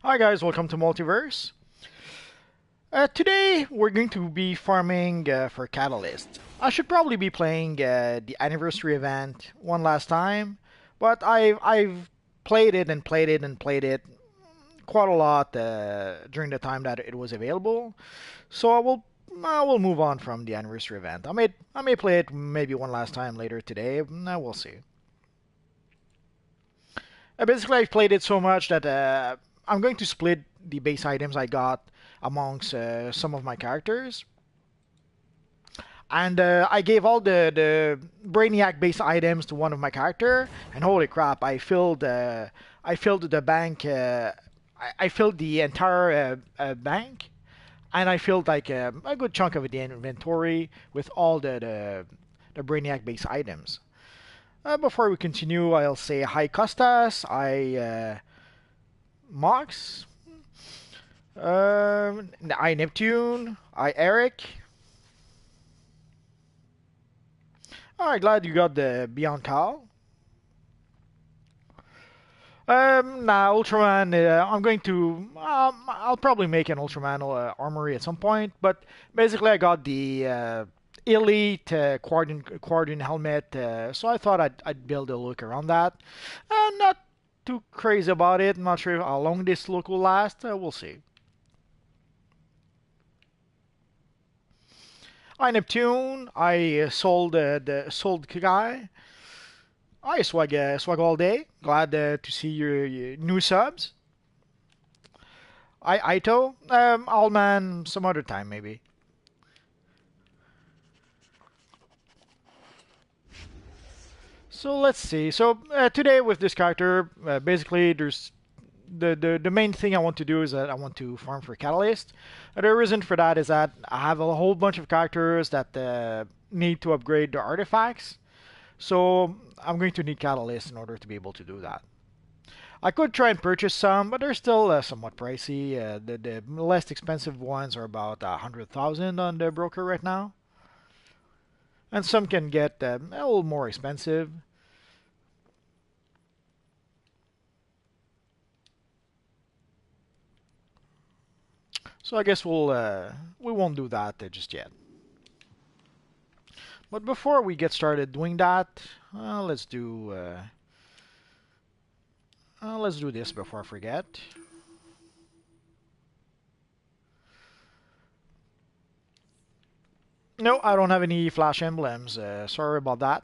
Hi guys, welcome to Multiverse. Today we're going to be farming for Catalyst. I should probably be playing the anniversary event one last time, but I've played it and played it and played it quite a lot during the time that it was available. So I will move on from the anniversary event. I may play it maybe one last time later today. We'll see. Basically, I've played it so much that I'm going to split the base items I got amongst some of my characters. And I gave all the Brainiac base items to one of my character, and holy crap, I filled the bank. I filled the entire bank, and I filled like a good chunk of the inventory with all the Brainiac base items. Before we continue, I'll say hi Costas, Mox, I Neptune, I Eric. Alright, glad you got the Beyond Call. Nah, Ultraman, I'll probably make an Ultraman armory at some point, but basically I got the Elite Quadrant helmet, so I thought I'd build a look around that. Not too crazy about it, I'm not sure how long this look will last, we'll see. I Neptune, I sold guy. Hi, Swag all day. Glad to see your new subs. I Ito, Allman, some other time maybe. So let's see. So today with this character, basically there's the main thing I want to do is that I want to farm for Catalyst. The reason for that is that I have a whole bunch of characters that need to upgrade their artifacts. So I'm going to need Catalyst in order to be able to do that. I could try and purchase some, but they're still somewhat pricey. The less expensive ones are about 100,000 on the broker right now, and some can get a little more expensive. So I guess we won't do that just yet. But before we get started doing that, let's do this before I forget. No, I don't have any flash emblems. Sorry about that.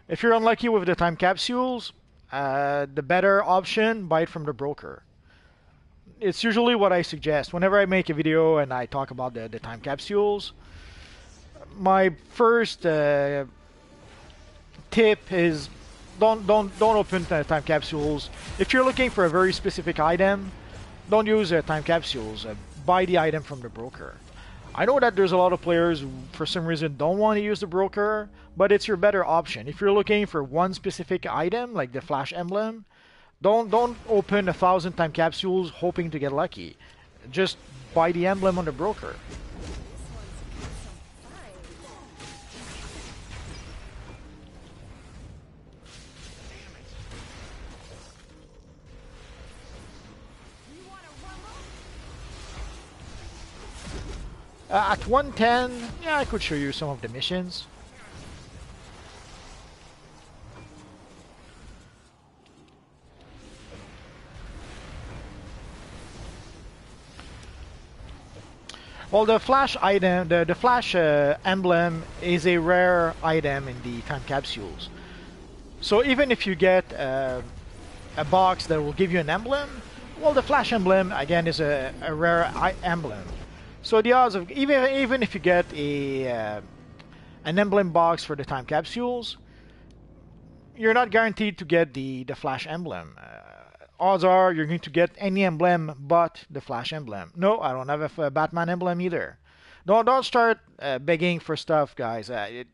If you're unlucky with the time capsules, the better option, buy it from the broker. It's usually what I suggest. Whenever I make a video and I talk about the time capsules, my first tip is don't open time capsules. If you're looking for a very specific item, don't use time capsules. Buy the item from the broker. I know that there's a lot of players who, for some reason, don't want to use the broker, but it's your better option. If you're looking for one specific item, like the flash emblem, don't open 1,000 time capsules hoping to get lucky. Just buy the emblem on the broker. At 110, yeah, I could show you some of the missions. Well, the flash item, the flash emblem is a rare item in the time capsules. So even if you get a box that will give you an emblem, well, the flash emblem again is a rare emblem. So the odds of even if you get an emblem box for the time capsules, you're not guaranteed to get the flash emblem. Odds are you're going to get any emblem but the flash emblem. No, I don't have a Batman emblem either. Don't start begging for stuff, guys. I'm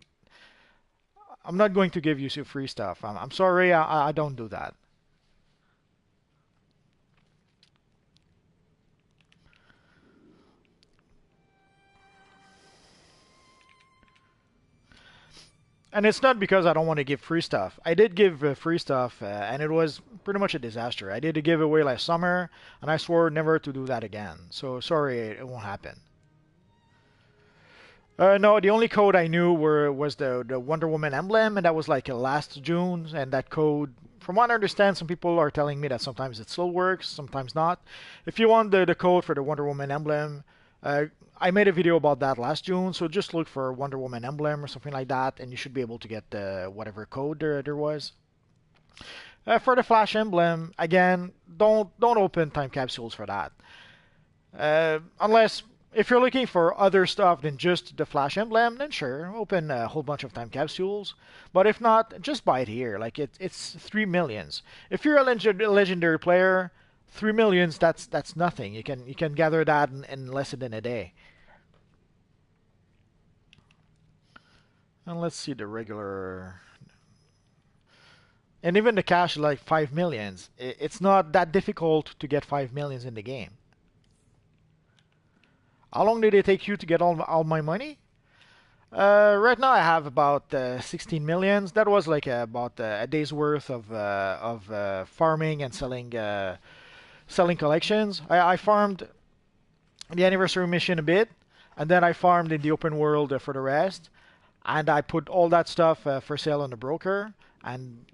not going to give you some free stuff. I'm sorry, I don't do that. And it's not because I don't want to give free stuff. I did give free stuff, and it was pretty much a disaster. I did a giveaway last summer, and I swore never to do that again. So sorry, it won't happen. No, the only code I knew was the Wonder Woman emblem, and that was like last June. And that code, from what I understand, some people are telling me that sometimes it still works, sometimes not. If you want the code for the Wonder Woman emblem, I made a video about that last June, so just look for Wonder Woman emblem or something like that, and you should be able to get whatever code there was. For the Flash emblem, again, don't open time capsules for that, unless if you're looking for other stuff than just the Flash emblem, then sure, open a whole bunch of time capsules. But if not, just buy it here. Like it's 3 millions. If you're a legendary player, 3 millions, that's nothing. You can gather that in less than a day. And let's see the regular. And even the cash like 5 millions. It's not that difficult to get 5 millions in the game. How long did it take you to get all my money? Right now I have about 16 millions. That was like about a day's worth of farming and selling collections. I farmed the anniversary mission a bit, and then I farmed in the open world for the rest. And I put all that stuff for sale on the broker. And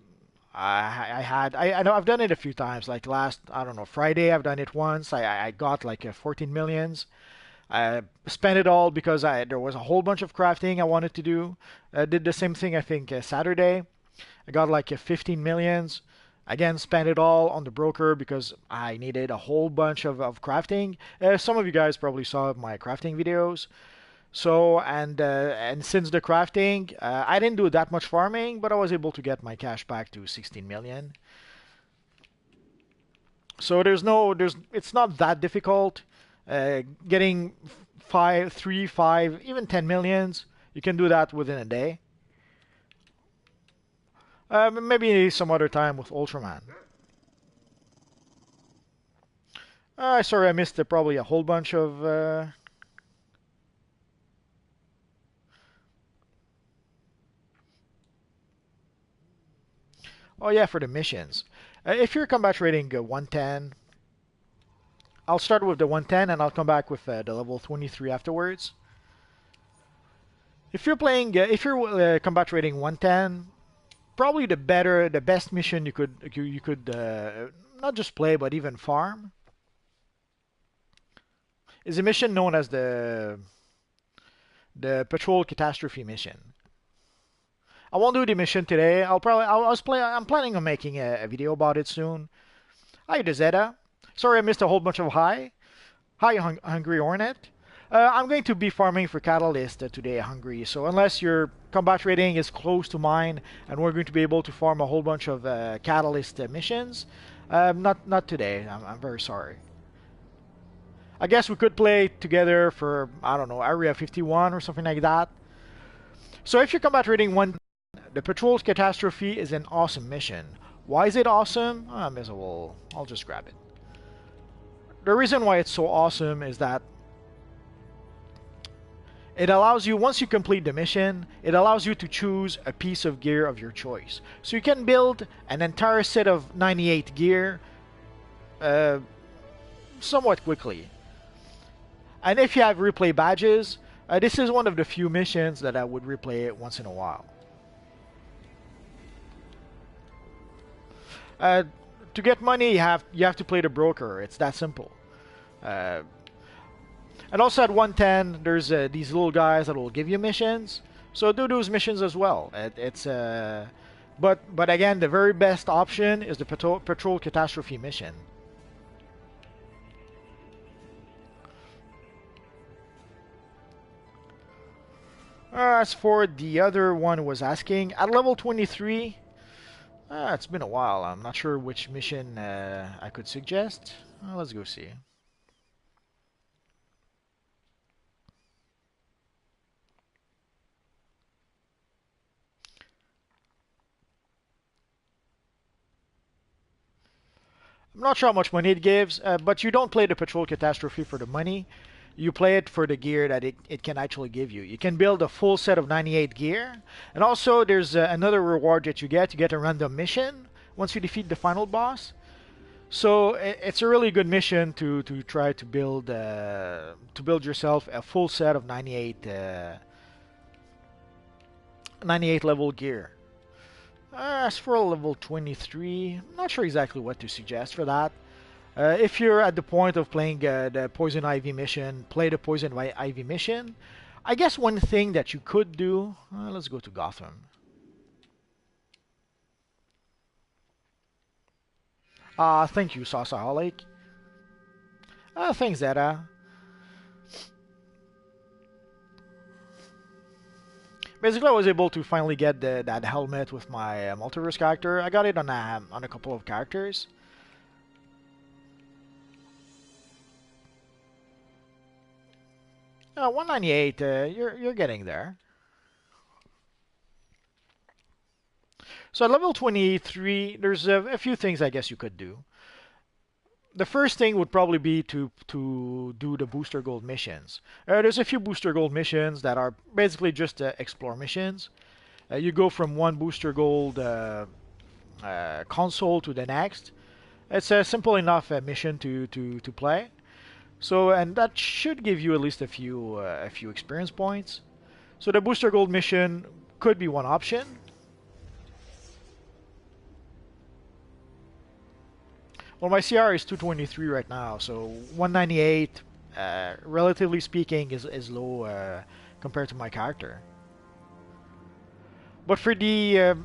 I know I've done it a few times. Like last, I don't know, Friday I've done it once. I got like 14 millions. I spent it all because there was a whole bunch of crafting I wanted to do. I did the same thing I think Saturday. I got like 15 millions. Again, spent it all on the broker because I needed a whole bunch of crafting. Some of you guys probably saw my crafting videos. So and since the crafting, I didn't do that much farming, but I was able to get my cash back to 16 million. So it's not that difficult. Getting 5, 3, 5, even 10 millions, you can do that within a day. Maybe some other time with Ultraman. Sorry, I missed probably a whole bunch of. Oh yeah, for the missions. If you're combat rating 110, I'll start with the 110 and I'll come back with the level 23 afterwards. If you're if you're combat rating 110, probably the best mission you could not just play but even farm is a mission known as the Patrol Catastrophe mission. I won't do the mission today. I'm planning on making a video about it soon. Hi, Dezetta. Sorry I missed a whole bunch of hi. Hi, Hungry Hornet. I'm going to be farming for Catalyst today, Hungry. So unless your combat rating is close to mine and we're going to be able to farm a whole bunch of Catalyst missions, not today. I'm very sorry. I guess we could play together for, I don't know, Area 51 or something like that. So if you're combat rating 1, the Patrol Catastrophe is an awesome mission. Why is it awesome? I'll just grab it. The reason why it's so awesome is that it allows you, once you complete the mission, it allows you to choose a piece of gear of your choice. So you can build an entire set of 98 gear somewhat quickly. And if you have replay badges, this is one of the few missions that I would replay it once in a while. To get money, you have to play the broker. It's that simple. And also at 110, there's these little guys that will give you missions. So do those missions as well. But again, the very best option is the Patrol Catastrophe mission. As for the other one was asking, at level 23, it's been a while. I'm not sure which mission I could suggest. Let's go see. I'm not sure how much money it gives, but you don't play the Patrol Catastrophe for the money. you play it for the gear that it can actually give you. You can build a full set of 98 gear, and also there's another reward that you get. You get a random mission once you defeat the final boss. So it's a really good mission to try to build yourself a full set of 98 level gear. As for level 23, I'm not sure exactly what to suggest for that. If you're at the point of playing the Poison Ivy mission, play the Poison Ivy mission. I guess one thing that you could do, let's go to Gotham. Thank you, Sasaholic. Thanks, Zeta. Basically, I was able to finally get that helmet with my Multiverse character. I got it on a couple of characters. 198, you're getting there. So at level 23, there's a few things I guess you could do. The first thing would probably be to do the booster gold missions. There's a few booster gold missions that are basically just explore missions. You go from one booster gold console to the next. It's a simple enough mission to play. So, and that should give you at least a few experience points. So the booster gold mission could be one option. Well, my CR is 223 right now, so 198, relatively speaking, is low compared to my character. But for the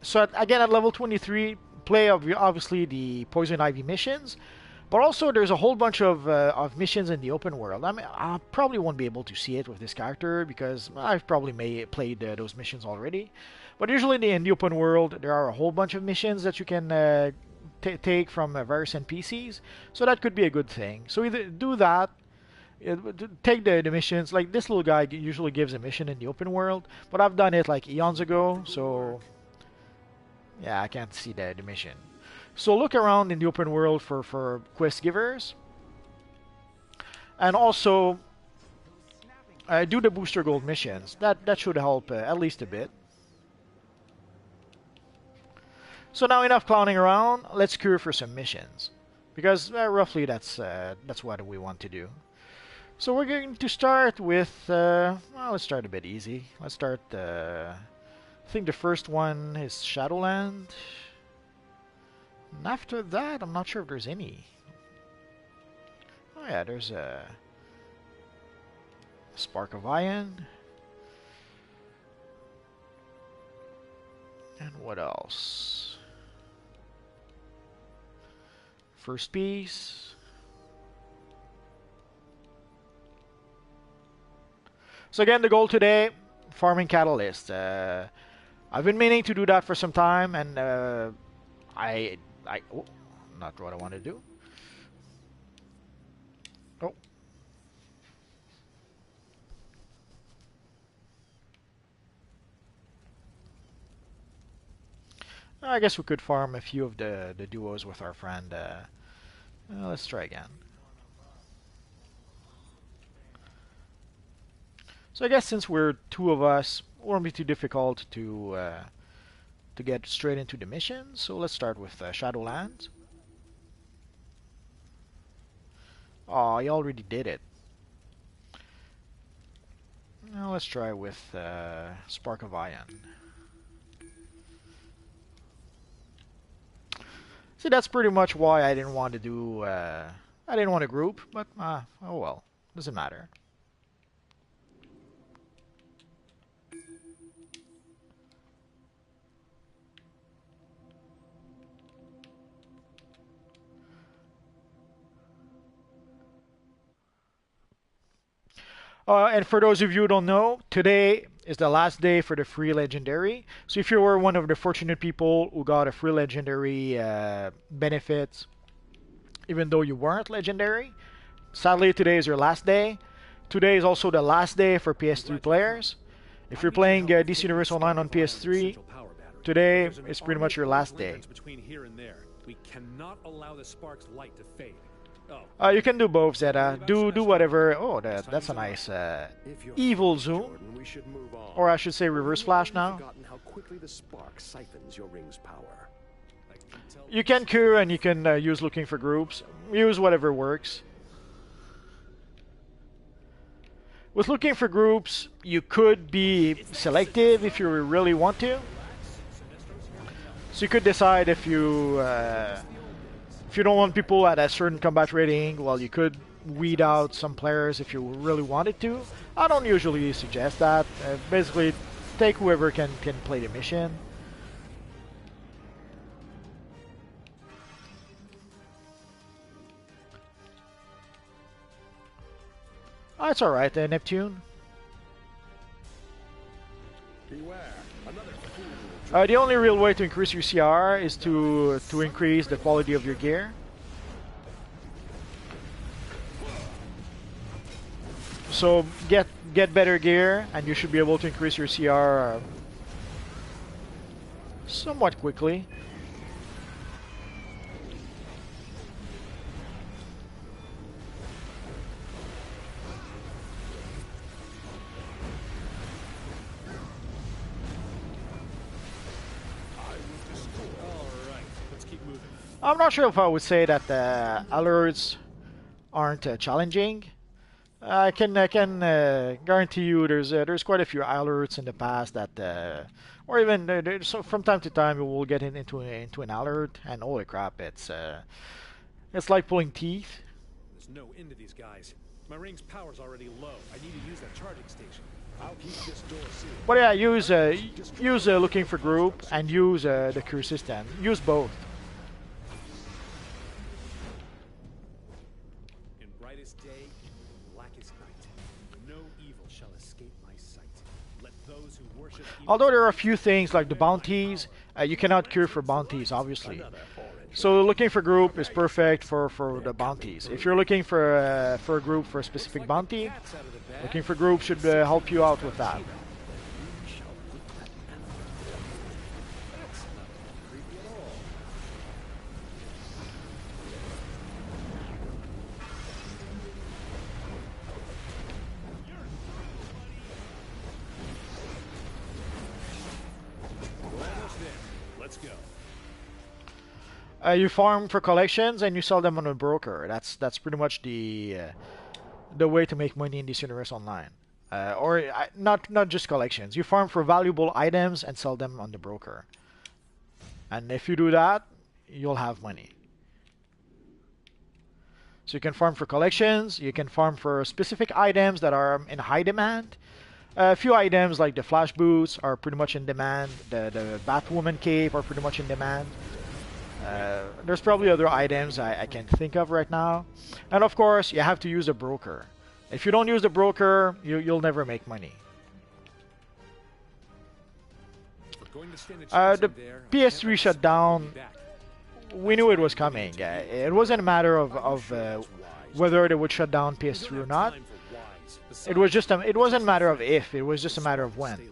so again at level 23, play obviously the Poison Ivy missions, but also there's a whole bunch of missions in the open world. I mean, I probably won't be able to see it with this character because I've probably played those missions already. But usually in the open world, there are a whole bunch of missions that you can take from various NPCs, so that could be a good thing. So either do that, take the missions. Like this little guy usually gives a mission in the open world, but I've done it like eons ago, so yeah, I can't see the mission. So look around in the open world for quest givers, and also do the booster gold missions. That should help at least a bit. So now enough clowning around. Let's cure for some missions, because roughly that's what we want to do. So we're going to start with well, let's start a bit easy. Let's start. I think the first one is Shadowland. And after that, I'm not sure if there's any. Oh yeah, there's a Spark of Iron. And what else? First piece. So again, the goal today, farming Catalyst. I've been meaning to do that for some time, and oh, not what I want to do. Oh. I guess we could farm a few of the duos with our friend. Let's try again. So I guess since we're two of us, it won't be too difficult to get straight into the mission. So let's start with Shadowlands. Oh, I already did it. Now let's try with Spark of Iron. See, that's pretty much why I didn't want to do. I didn't want to group, but oh well, doesn't matter. And for those of you who don't know, today is the last day for the free legendary. So if you were one of the fortunate people who got a free legendary benefits, even though you weren't legendary, sadly today is your last day. Today is also the last day for PS3 players. If you're playing DC Universe Online on PS3, today is pretty much your last day. We cannot allow the spark's light to fade. You can do both, Zeta. Do whatever. Oh, that's a nice evil zoom, or I should say reverse flash now. How quickly the spark siphons your ring's power. You can cure and you can use looking for groups. Use whatever works. With looking for groups, you could be selective if you really want to. So you could decide if you don't want people at a certain combat rating, well, you could weed out some players if you really wanted to. I don't usually suggest that. Basically, take whoever can play the mission. Oh, it's alright, Neptune. The only real way to increase your CR is to increase the quality of your gear. So get better gear, and you should be able to increase your CR somewhat quickly. I'm not sure if I would say that the alerts aren't challenging. I can guarantee you there's quite a few alerts in the past that, or even so from time to time you will get into an alert and holy crap, it's like pulling teeth. There's no end to these guys. My ring's power's already low. I need to use that charging station. I'll keep this door sealed. But yeah, use looking for group and use the cure system. Use both. Although there are a few things like the bounties, you cannot cure for bounties, obviously. So looking for group is perfect for the bounties. If you're looking for a group for a specific bounty, looking for group should help you out with that. You farm for collections and you sell them on a broker. That's pretty much the way to make money in this universe online. Not just collections. You farm for valuable items and sell them on the broker. And if you do that, you'll have money. So you can farm for collections. You can farm for specific items that are in high demand. A few items like the flash boots are pretty much in demand. The Batwoman cape are pretty much in demand. There's probably other items I can't think of right now. And of course, you have to use a broker. If you don't use the broker, you'll never make money. The PS3 shutdown, we knew it was coming. It wasn't a matter of whether they would shut down PS3 or not. It wasn't a matter of if, it was just a matter of when.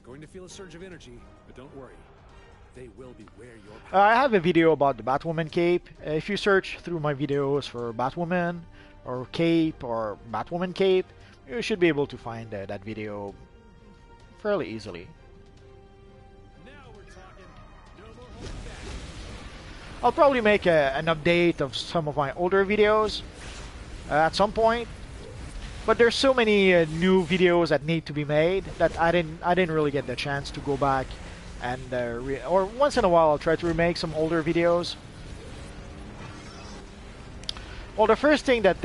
Going to feel a surge of energy, but don't worry. They will be where your I have a video about the Batwoman cape. If you search through my videos for Batwoman or cape or Batwoman cape, you should be able to find that video fairly easily. Now we're talking. No more holding back. I'll probably make an update of some of my older videos at some point. But there's so many new videos that need to be made that I didn't really get the chance to go back and or once in a while I'll try to remake some older videos. Well, the first thing that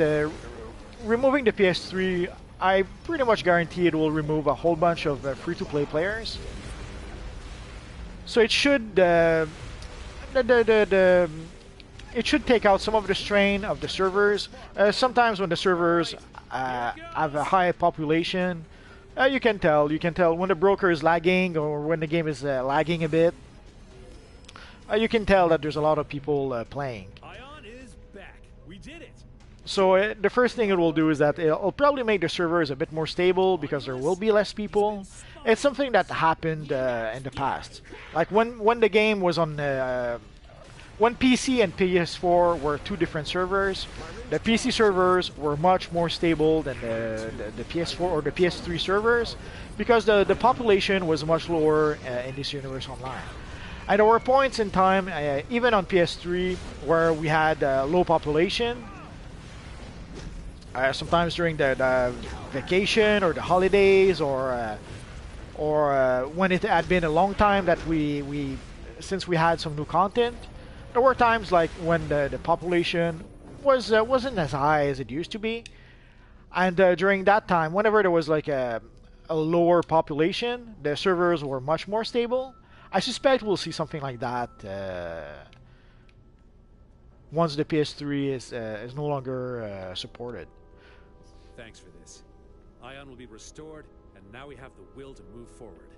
removing the PS3, I pretty much guarantee it will remove a whole bunch of free-to-play players. So it should it should take out some of the strain of the servers. Sometimes when the servers have a high population, you can tell when the broker is lagging or when the game is lagging a bit. You can tell that there's a lot of people playing. Ion is back. We did it. So the first thing it will do is that it'll probably make the servers a bit more stable because there will be less people. It's something that happened in the past. Like when the game was on when PC and PS4 were two different servers, the PC servers were much more stable than the PS4 or the PS3 servers because the population was much lower in this universe online. And there were points in time, even on PS3, where we had low population. Sometimes during the vacation or the holidays, or when it had been a long time that since we had some new content, there were times like when the population wasn't as high as it used to be, and during that time, whenever there was like a lower population, the servers were much more stable. I suspect we'll see something like that once the PS3 is no longer supported. Thanks for this. Ion will be restored, and now we have the will to move forward.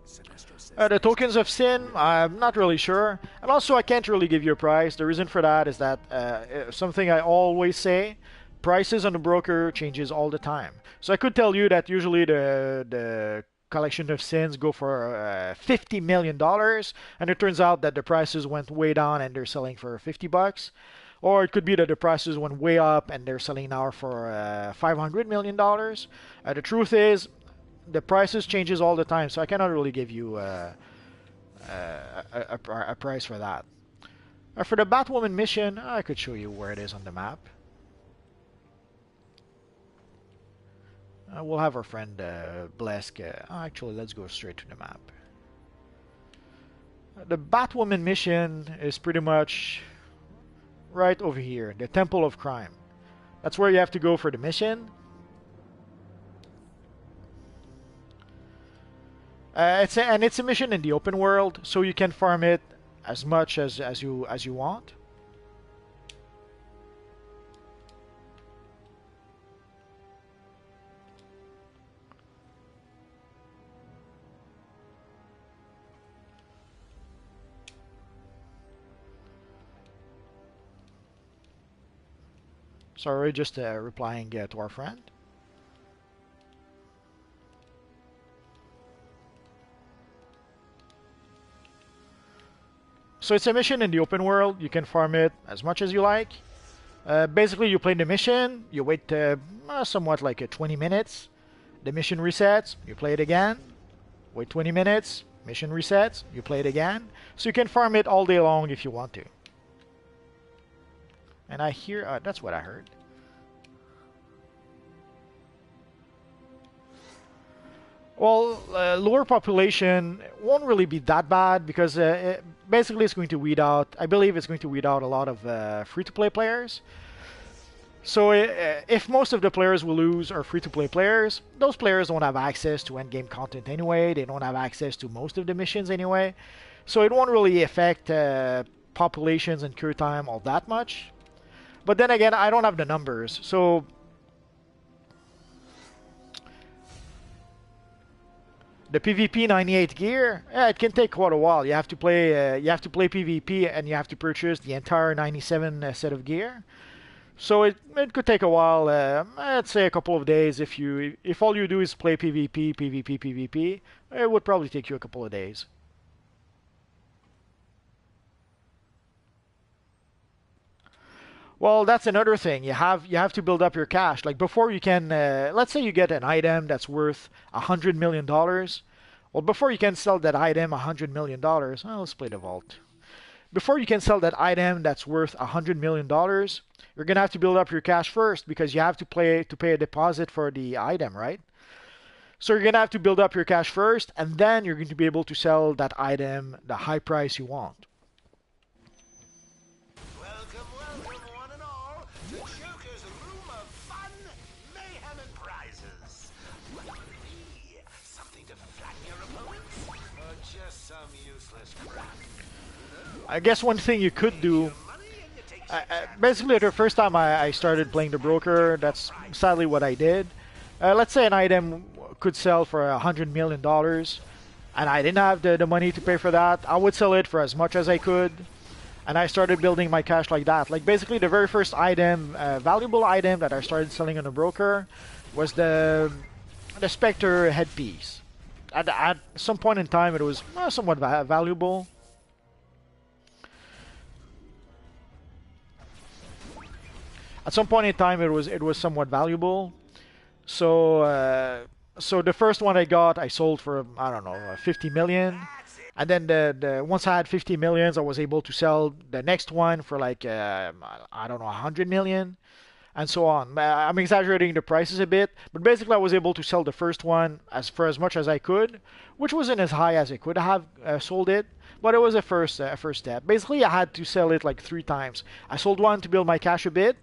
Sinestro says The tokens of sin, I'm not really sure. And also, I can't really give you a price. The reason for that is that something I always say, prices on the broker changes all the time. So I could tell you that usually the collection of sins go for $50 million, and it turns out that the prices went way down and they're selling for $50. Or it could be that the prices went way up and they're selling now for $500 million. The truth is, the prices changes all the time, so I cannot really give you a price for that. For the Batwoman mission, I could show you where it is on the map. We'll have our friend Blesk. Actually, let's go straight to the map. The Batwoman mission is pretty much right over here, the Temple of Crime. That's where you have to go for the mission. It's a mission in the open world, so you can farm it as much as you want. Sorry, just replying to our friend. So it's a mission in the open world. You can farm it as much as you like. Basically, you play the mission. You wait somewhat like 20 minutes. The mission resets. You play it again. Wait 20 minutes. Mission resets. You play it again. So you can farm it all day long if you want to. And I hear... that's what I heard. Well, lower population won't really be that bad because basically it's going to weed out... I believe it's going to weed out a lot of free-to-play players. So if most of the players we lose are free-to-play players, those players don't have access to endgame content anyway. They don't have access to most of the missions anyway. So it won't really affect populations and queue time all that much. But then again, I don't have the numbers, so the PvP 98 gear, it can take quite a while. You have to play PvP, and you have to purchase the entire 97 set of gear. So it could take a while. I'd say a couple of days if all you do is play PvP, PvP, PvP. It would probably take you a couple of days. Well, that's another thing. You have to build up your cash. Like before you can, let's say you get an item that's worth $100 million. Well, before you can sell that item $100 million, let's play the vault. Before you can sell that item that's worth $100 million, you're gonna have to build up your cash first because you have to pay a deposit for the item, right? So you're gonna have to build up your cash first, and then you're going to be able to sell that item the high price you want. I guess one thing you could do, basically the first time I started playing the broker, that's sadly what I did. Let's say an item could sell for $100 million, and I didn't have the money to pay for that. I would sell it for as much as I could, and I started building my cash like that. Like basically the very first item, valuable item that I started selling on the broker was the Spectre headpiece. At some point in time it was somewhat valuable. at some point in time it was somewhat valuable. So so the first one I got, I sold for I don't know 50 million, and then the once I had 50 millions, I was able to sell the next one for like I don't know 100 million, and so on. I'm exaggerating the prices a bit, but basically I was able to sell the first one for as much as I could, which wasn't as high as I could have sold it, but it was a first step. Basically, I had to sell it like 3 times. I sold one to build my cash a bit,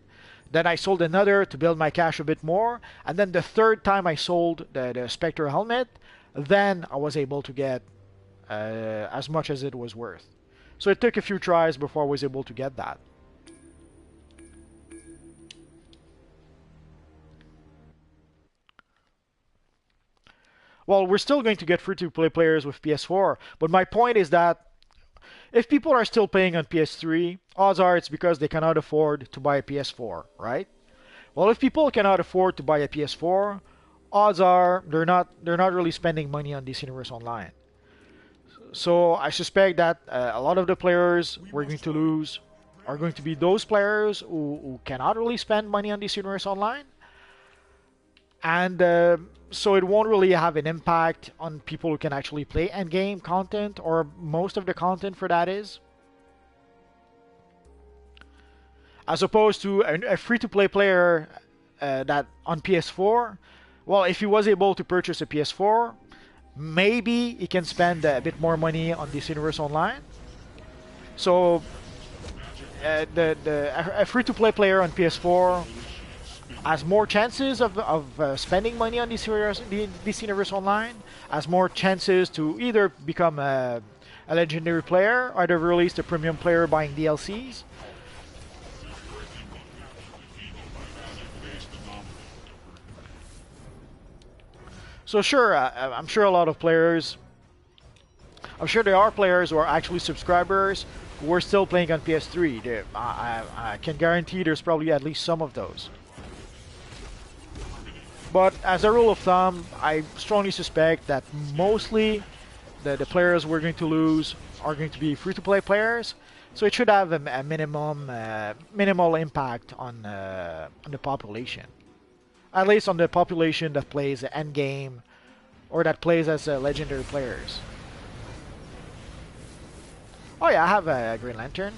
then I sold another to build my cash a bit more, and then the third time I sold the Spectre helmet, then I was able to get as much as it was worth. So it took a few tries before I was able to get that. Well, we're still going to get free-to-play players with PS4, but my point is that if people are still playing on PS3, odds are it's because they cannot afford to buy a PS4, right? Well, if people cannot afford to buy a PS4, odds are they're not really spending money on DC Universe Online. So I suspect that a lot of the players we're going to lose are going to be those players who cannot really spend money on DC Universe Online, and so it won't really have an impact on people who can actually play endgame content, or most of the content for that is. As opposed to a free-to-play player that on PS4, well, if he was able to purchase a PS4, maybe he can spend a bit more money on this Universe Online. So a free-to-play player on PS4 has more chances of spending money on this Universe Online, has more chances to either become a legendary player, or to release a premium player buying DLCs. So sure, I'm sure a lot of players, I'm sure there are players who are actually subscribers who are still playing on PS3. I can guarantee there's probably at least some of those. But as a rule of thumb, I strongly suspect that mostly the players we're going to lose are going to be free-to-play players. So it should have a minimal impact on the population. At least on the population that plays the endgame or that plays as legendary players. Oh yeah, I have a Green Lantern.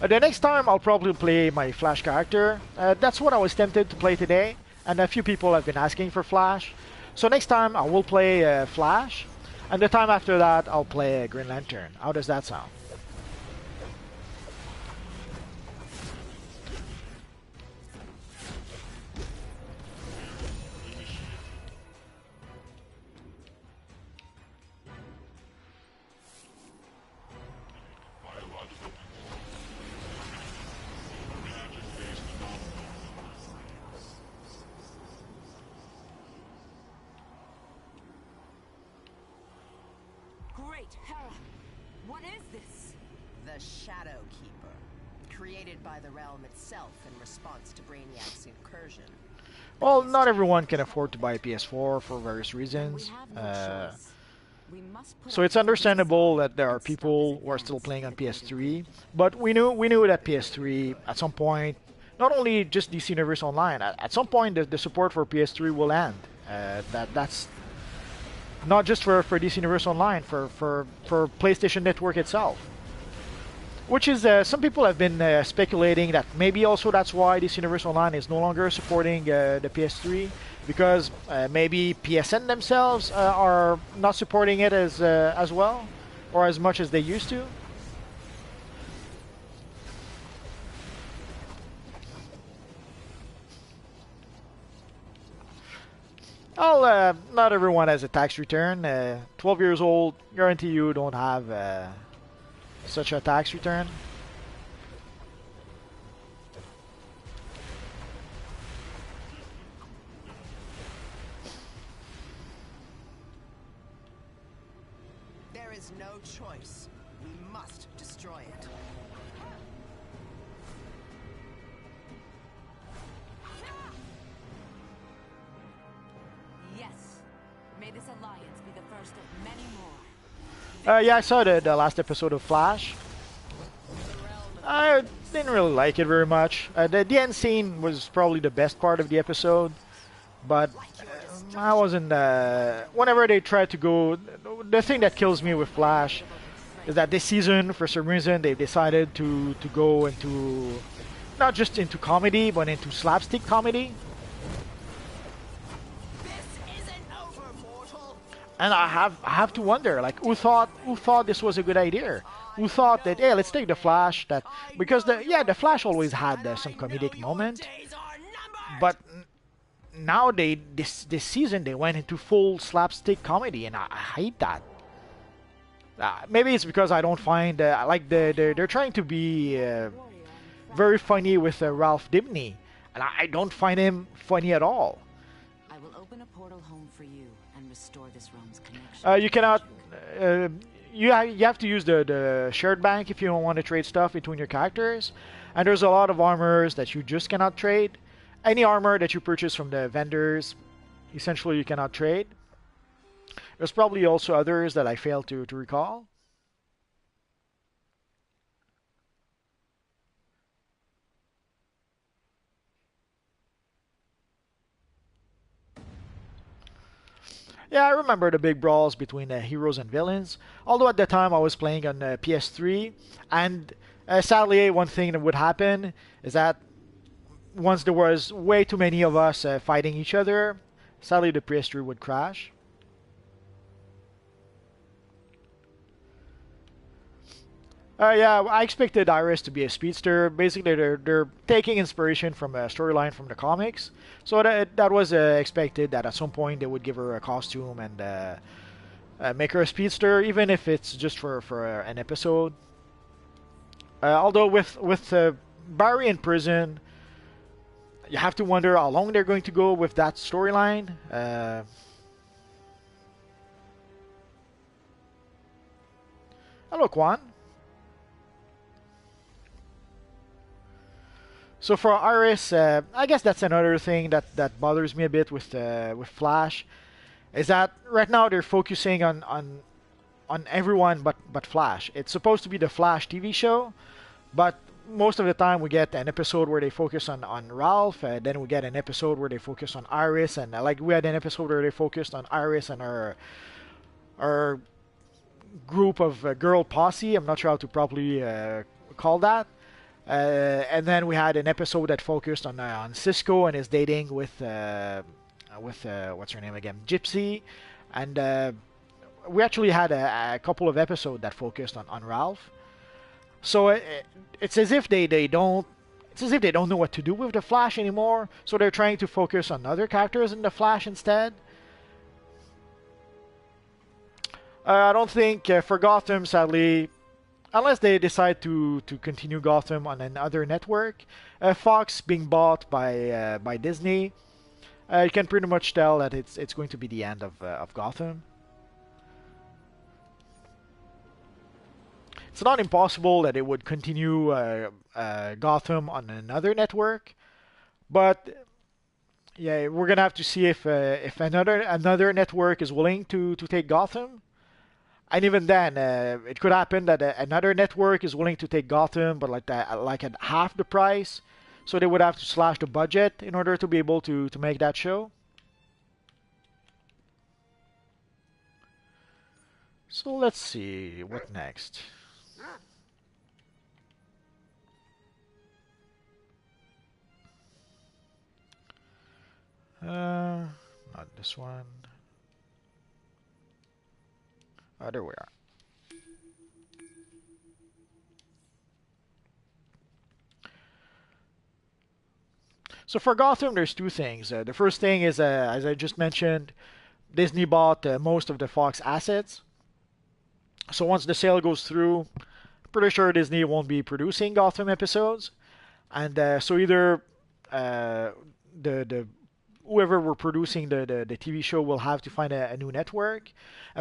The next time I'll probably play my Flash character. That's what I was tempted to play today, and a few people have been asking for Flash. So next time I will play Flash, and the time after that I'll play Green Lantern. How does that sound? What is this? The Shadow Keeper, created by the realm itself in response to Brainiac's incursion. Well, not everyone can afford to buy a PS4 for various reasons. So it's understandable that there are people who are still playing on PS3, but we knew that PS3 at some point, not only just DC Universe Online, at some point the support for PS3 will end. That's not just for DC Universe Online, for PlayStation Network itself. Which is, some people have been speculating that maybe also that's why DC Universe Online is no longer supporting the PS3, because maybe PSN themselves are not supporting it as well, or as much as they used to. Well, not everyone has a tax return. 12 years old, guarantee you don't have such a tax return. There is no choice. We must destroy it. Yes. May this alliance be the first of many more. Yeah, I saw the last episode of Flash. The realm I didn't really like it very much. The end scene was probably the best part of the episode, but I wasn't. Whenever they try to go, the thing that kills me with Flash is that this season, for some reason, they decided to go into not just into comedy, but into slapstick comedy. And I have to wonder, like, who thought this was a good idea? Who thought that, hey, let's take the Flash, that because the Flash always had some comedic moment, but now this season they went into full slapstick comedy, and I hate that. Maybe it's because I don't find like they're trying to be very funny with Ralph Dibny, and I don't find him funny at all. I will open a portal home for you and restore this realm's connection. You cannot. You have to use the shared bank if you don't want to trade stuff between your characters, and there's a lot of armors that you just cannot trade. Any armor that you purchase from the vendors, essentially you cannot trade. There's probably also others that I failed to recall. Yeah, I remember the big brawls between heroes and villains. Although at the time I was playing on PS3, and sadly, one thing that would happen is that once there was way too many of us fighting each other, sadly the PS3 would crash. Yeah, I expected Iris to be a speedster. Basically, they're taking inspiration from a storyline from the comics, so that was expected that at some point they would give her a costume and make her a speedster, even if it's just for an episode. Although with Barry in prison, you have to wonder how long they're going to go with that storyline. Hello, Kwan. So for Iris, I guess that's another thing that bothers me a bit with Flash, is that right now they're focusing on everyone but Flash. It's supposed to be the Flash TV show, but most of the time we get an episode where they focus on Ralph, then we get an episode where they focus on Iris, and like we had an episode where they focused on Iris and our group of girl posse. I'm not sure how to properly call that. And then we had an episode that focused on Cisco and his dating with what's her name again, Gypsy, and we actually had a couple of episodes that focused on Ralph. So it's as if they don't. It's as if they don't know what to do with the Flash anymore. So they're trying to focus on other characters in the Flash instead. I don't think for Gotham, sadly, unless they decide to continue Gotham on another network, Fox being bought by Disney, you can pretty much tell that it's going to be the end of Gotham. It's not impossible that it would continue Gotham on another network, but yeah, we're gonna have to see if another network is willing to take Gotham. And even then, it could happen that another network is willing to take Gotham, but like at half the price. So they would have to slash the budget in order to be able to make that show. So let's see, what next? Not this one. Oh, there we are. So for Gotham, there's two things. The first thing is, as I just mentioned, Disney bought most of the Fox assets. So once the sale goes through, pretty sure Disney won't be producing Gotham episodes, and so either the whoever were producing the TV show will have to find a new network.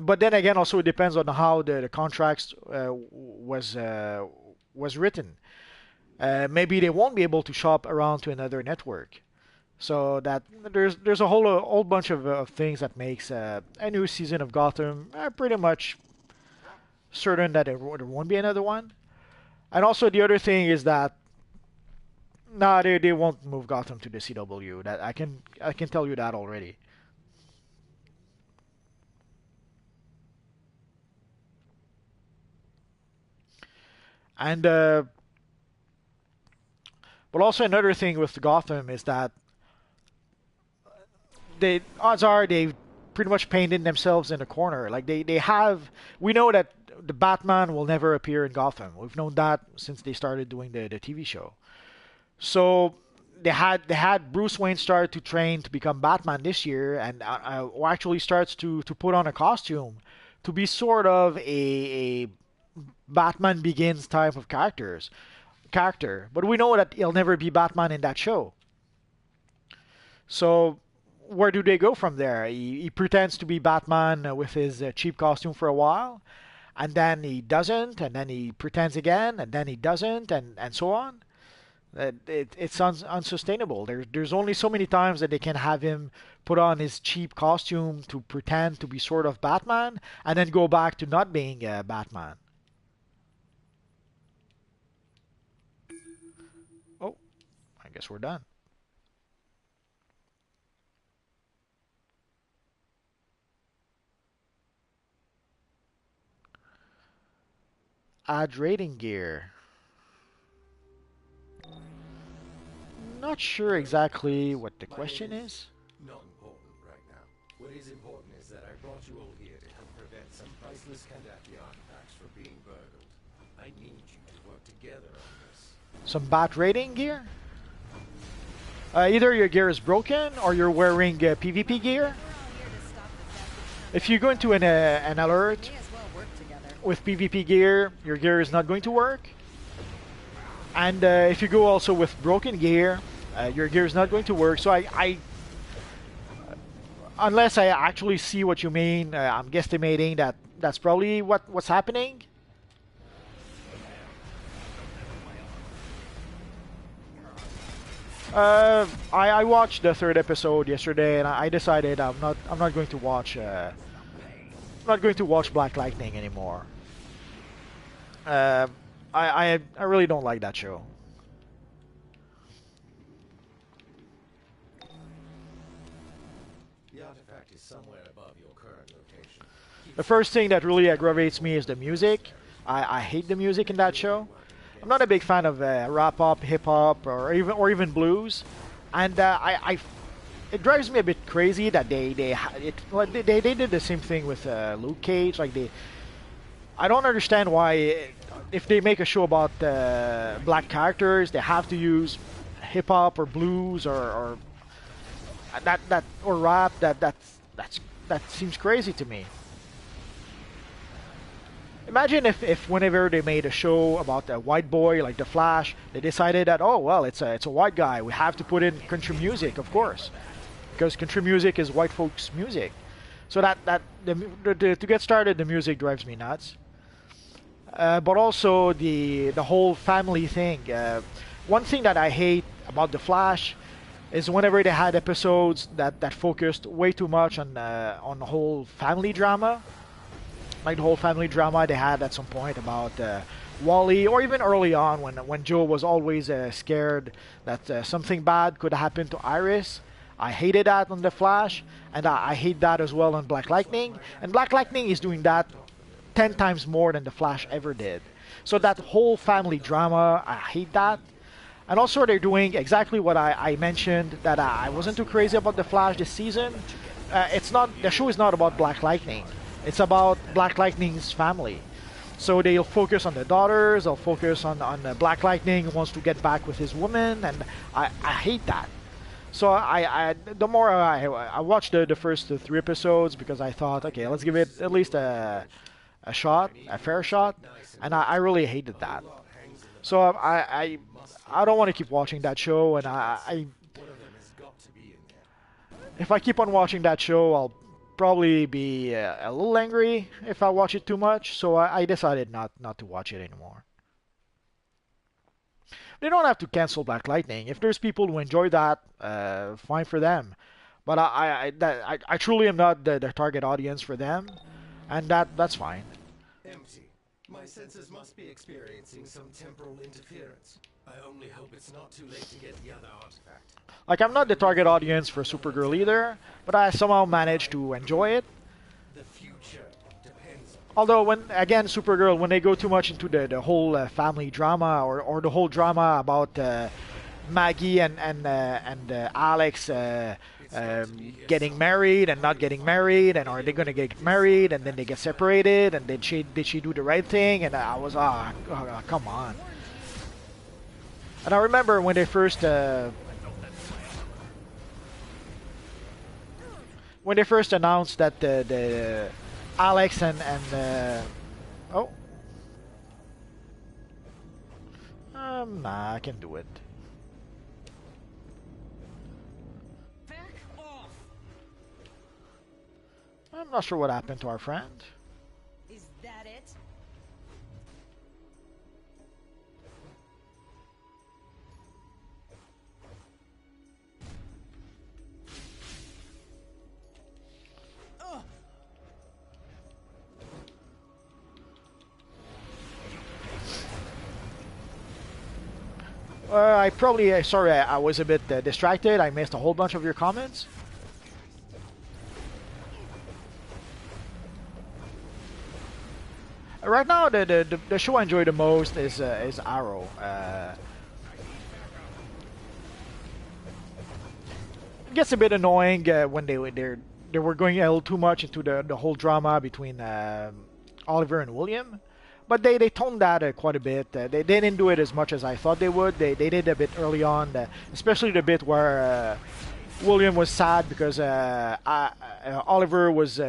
But then again, also it depends on how the contracts was written. Maybe they won't be able to shop around to another network. So that there's a whole bunch of things that makes a new season of Gotham pretty much certain that there won't be another one. And also the other thing is that nah, they won't move Gotham to the CW. That I can tell you that already. And but also another thing with Gotham is that they odds are they've pretty much painted themselves in a corner. Like they have we know that the Batman will never appear in Gotham. We've known that since they started doing the TV show. So they had Bruce Wayne start to train to become Batman this year, and or actually starts to put on a costume to be sort of a Batman Begins type of character. But we know that he'll never be Batman in that show. So where do they go from there? He pretends to be Batman with his cheap costume for a while, and then he doesn't, and then he pretends again, and then he doesn't, and so on. It's unsustainable. There's only so many times that they can have him put on his cheap costume to pretend to be sort of Batman, and then go back to not being Batman. Oh, I guess we're done. Add rating gear. Not sure exactly what the question is. Not important right now. What is important is that I brought you all here to help prevent some priceless Kandaki artifacts from being burgled. I need you to work together on this. Some bat rating gear? Either your gear is broken or you're wearing PvP gear. If you go into an alert with PvP gear, your gear is not going to work. And if you go also with broken gear, your gear is not going to work. So unless I actually see what you mean, I'm guesstimating that that's probably what's happening. I watched the third episode yesterday, and I decided I'm not going to watch Black Lightning anymore. I really don't like that show. The artifact is somewhere above your current location. The first thing that really aggravates me is the music. I hate the music in that show. I'm not a big fan of rap up, hip hop, or even blues, and it drives me a bit crazy that they did the same thing with Luke Cage. I don't understand why if they make a show about black characters, they have to use hip hop or blues or that or rap. That seems crazy to me. Imagine if whenever they made a show about a white boy like the Flash, they decided that, oh well, it's a white guy, we have to put in country music, of course, because country music is white folks' music. So to get started, the music drives me nuts. But also the whole family thing. One thing that I hate about the Flash is whenever they had episodes that focused way too much on the whole family drama. Like the whole family drama they had at some point about Wally, or even early on when Joe was always scared that something bad could happen to Iris. I hated that on The Flash, and I hate that as well on Black Lightning. And Black Lightning is doing that 10 times more than The Flash ever did. So that whole family drama, I hate that. And also they're doing exactly what I mentioned, that I wasn't too crazy about The Flash this season. The show is not about Black Lightning. It's about Black Lightning's family. So they'll focus on the daughters, they'll focus on Black Lightning who wants to get back with his woman, and I hate that. So the more I watched the first 3 episodes because I thought, okay, let's give it at least a shot, a fair shot, and I really hated that. So I don't want to keep watching that show, and if I keep on watching that show, I'll probably be a little angry if I watch it too much, so I decided not to watch it anymore. They don't have to cancel Black Lightning. If there's people who enjoy that, fine for them. But I truly am not the target audience for them, and that's fine. Empty. My senses must be experiencing some temporal interference. I only hope it's not too late to get the other artifact. Like, I'm not the target audience for Supergirl either, but I somehow managed to enjoy it. The future depends on... Although, when again, Supergirl, when they go too much into the whole family drama or the whole drama about Maggie and Alex getting married and not getting married, and are they gonna get married and then they get separated, and then did she do the right thing? And I was come on. And I remember when they first announced that the Alex and nah, I can do it. Back off! I'm not sure what happened to our friend. Is that it? I probably, sorry, I was a bit distracted. I missed a whole bunch of your comments. Right now, the show I enjoy the most is Arrow. It gets a bit annoying when they were going a little too much into the whole drama between Oliver and William. But they toned that quite a bit. They didn't do it as much as I thought they would. They did a bit early on, especially the bit where William was sad because Oliver was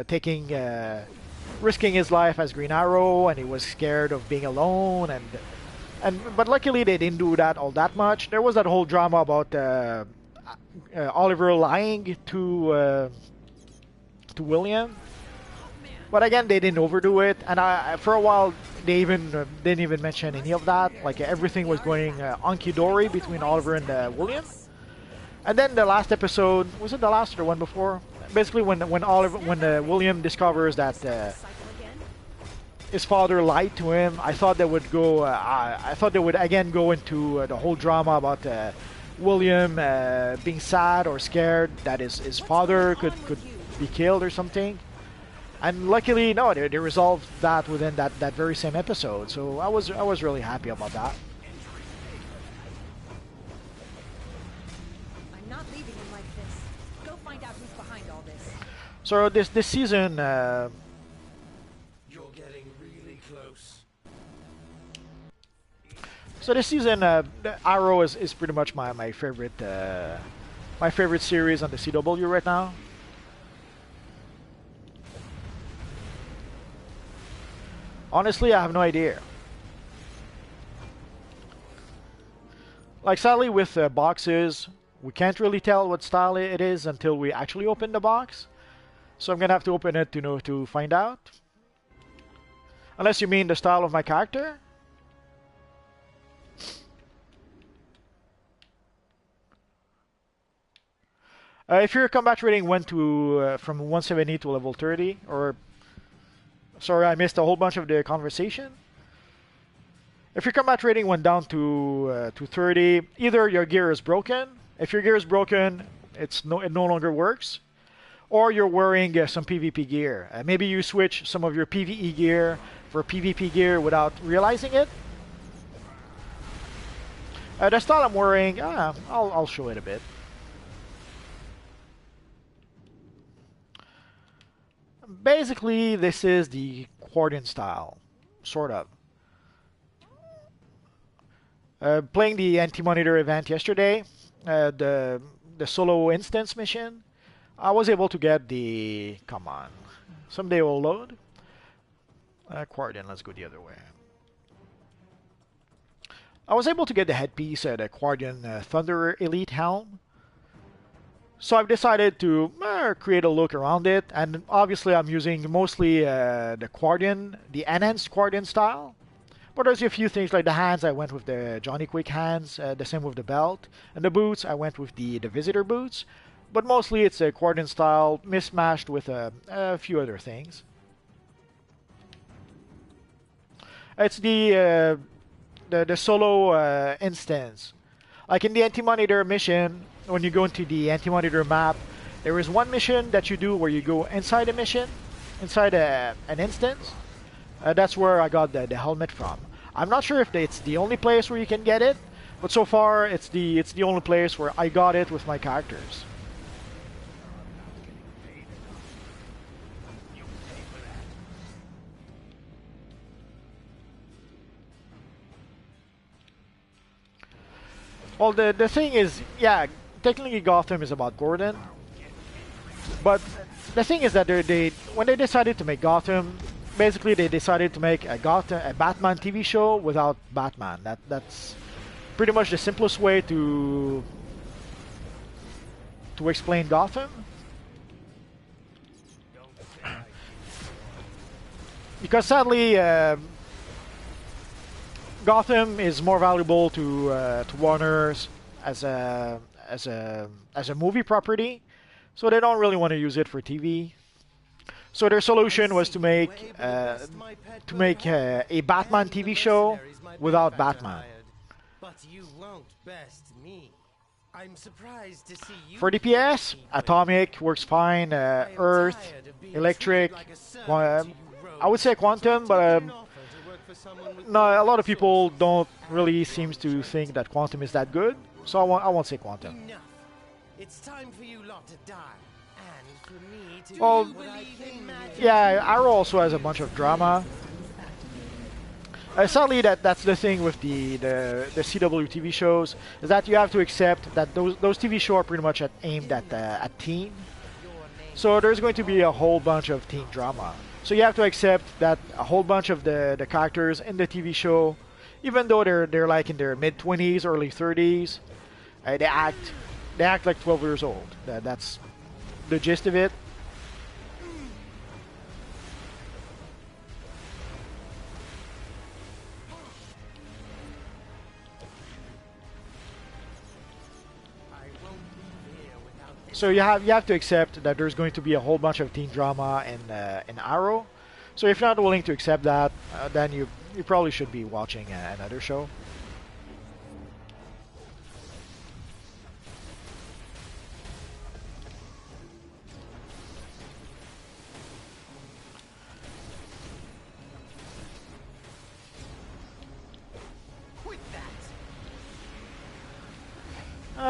risking his life as Green Arrow, and he was scared of being alone. But luckily they didn't do that all that much. There was that whole drama about Oliver lying to William. But again, they didn't overdo it, and for a while they didn't even mention any of that. Like, everything was going hunky-dory between Oliver and William. And then the last episode, was it the last or the one before? Basically, when William discovers that his father lied to him, I thought they would go. I thought they would again go into the whole drama about William being sad or scared that his father could be killed or something. And luckily, no, they resolved that within that very same episode. So I was really happy about that. I'm not leaving him like this. Go find out who's behind all this. So this season, You're getting really close. so this season, Arrow is pretty much my favorite series on the CW right now. Honestly, I have no idea. Like, sadly, with boxes, we can't really tell what style it is until we actually open the box. So I'm gonna have to open it to find out. Unless you mean the style of my character. If your combat rating went to from 170 to level 30, or sorry, I missed a whole bunch of the conversation. If your combat rating went down to 30, either your gear is broken. If your gear is broken, it no longer works. Or you're wearing some PvP gear. Maybe you switch some of your PvE gear for PvP gear without realizing it. The style I'm wearing, I'll show it a bit. Basically, this is the Guardian style, sort of. Playing the Anti-Monitor event yesterday, the solo instance mission, I was able to get the... Come on. Someday it will load. Guardian, let's go the other way. I was able to get the headpiece, the Guardian Thunder Elite Helm. So I've decided to create a look around it, and obviously I'm using mostly the Guardian, the enhanced Guardian style. But there's a few things like the hands, I went with the Johnny Quick hands, the same with the belt. And the boots, I went with the Visitor boots. But mostly it's a Guardian style, mismatched with a few other things. It's the solo instance. Like in the Anti-Monitor mission, when you go into the Anti-Monitor map, there is one mission that you do where you go inside a mission, inside an instance. That's where I got the helmet from. I'm not sure if it's the only place where you can get it, but so far it's the only place where I got it with my characters. Well, the thing is, yeah, technically Gotham is about Gordon, but the thing is that when they decided to make Gotham, basically they decided to make a Batman TV show without Batman. That's pretty much the simplest way to explain Gotham. Because sadly, Gotham is more valuable to Warner as a movie property, so they don't really want to use it for TV. So their solution was to make a Batman TV show without Batman. But you won't best me. I'm surprised to see you. For DPS, Atomic works fine. Earth, Electric, I would say Quantum, but no, a lot of people don't really seem to think that Quantum is that good, so I won't say Quantum. Enough. It's time for you lot to die, and for me to Well, do what I can imagine. yeah, Arrow also has a bunch of drama. Sadly, that's the thing with the CW TV shows, is that you have to accept that those TV shows are pretty much aimed at teen. So there's going to be a whole bunch of teen drama. So you have to accept that a whole bunch of the characters in the TV show, even though they're like in their mid-20s, early 30s, they act like 12 years old. That's the gist of it. So you have to accept that there's going to be a whole bunch of teen drama in Arrow. So if you're not willing to accept that, then you probably should be watching another show.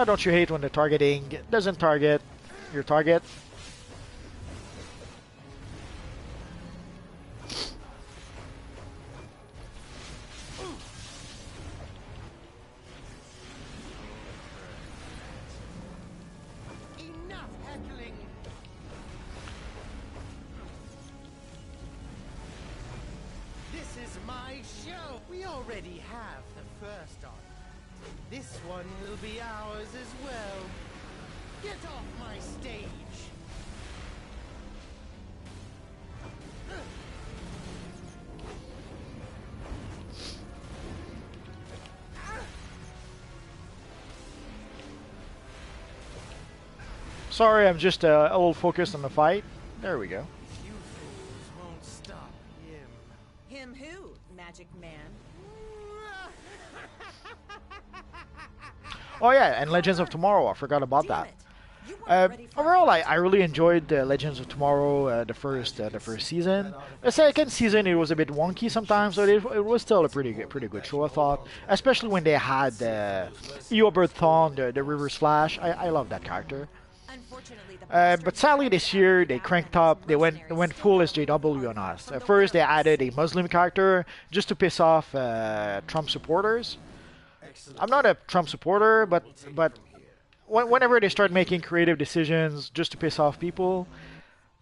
Don't you hate when the targeting doesn't target your target? Enough heckling. This is my show. We already have the first on. This one will be ours as well. Get off my stage! Sorry, I'm just a little focused on the fight. There we go. You fools won't stop him. Him who, Magic Man? Oh yeah, and Legends of Tomorrow, I forgot about Damn that. it. You weren't ready for Overall, I really enjoyed Legends of Tomorrow, the first season. The second season it was a bit wonky sometimes, but it was still a pretty good show, I thought. Especially when they had Eobard Thawne, the Reverse Flash. I love that character. Unfortunately, the But sadly this year they cranked up. They went full SJW on us. First they added a Muslim character just to piss off Trump supporters. I'm not a Trump supporter, but whenever they start making creative decisions just to piss off people,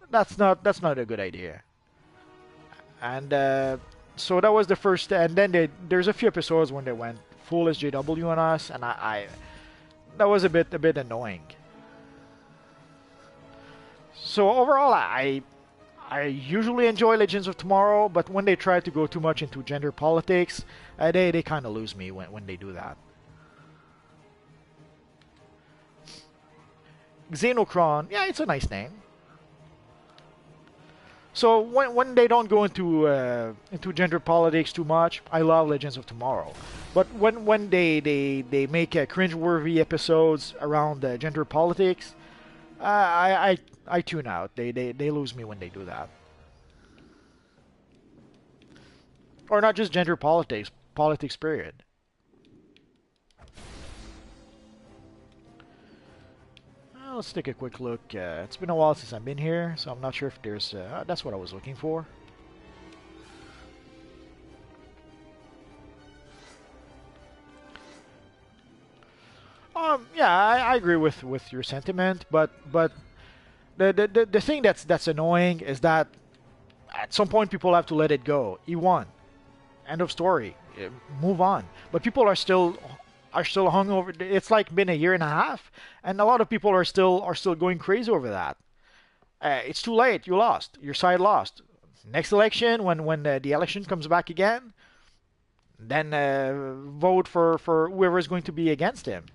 that's not a good idea. And so that was the first, and then there's a few episodes when they went full SJW on us, and I that was a bit annoying. So overall, I usually enjoy Legends of Tomorrow, but when they try to go too much into gender politics, they kind of lose me when they do that. Xenocron, yeah, it's a nice name. So when they don't go into gender politics too much, I love Legends of Tomorrow. But when they make cringe-worthy episodes around gender politics, I tune out. They lose me when they do that. Or not just gender politics, politics period. Let's take a quick look. It's been a while since I've been here, so I'm not sure if there's... that's what I was looking for. Yeah, I agree with your sentiment, but the thing that's annoying is that at some point people have to let it go. He won. End of story. Move on. But people are still hung over. It's like been a year and a half, and a lot of people are still going crazy over that. It's too late. You lost. Your side lost. Next election, when the election comes back again, then vote for whoever is going to be against him.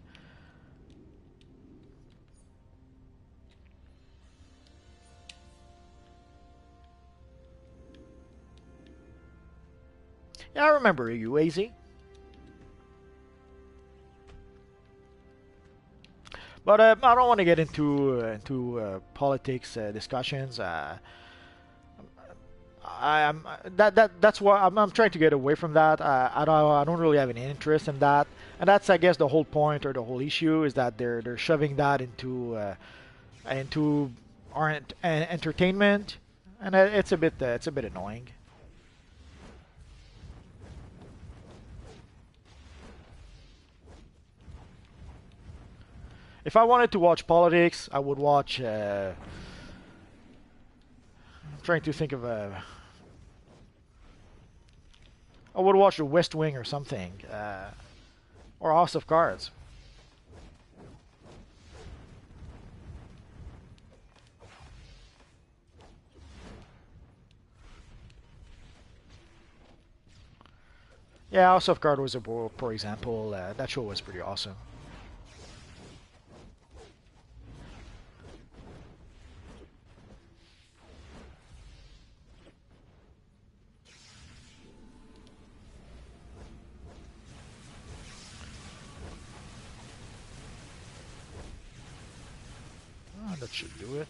Yeah, I remember you, AZ. But I don't want to get into politics discussions. That's why I'm trying to get away from that. I don't really have any interest in that, and that's I guess the whole point or the whole issue is that they're shoving that into our entertainment, and it's a bit annoying. If I wanted to watch politics, I would watch. I'm trying to think of a. I would watch The West Wing or something, or House of Cards. Yeah, House of Cards was a for example. That show was pretty awesome. That should do it.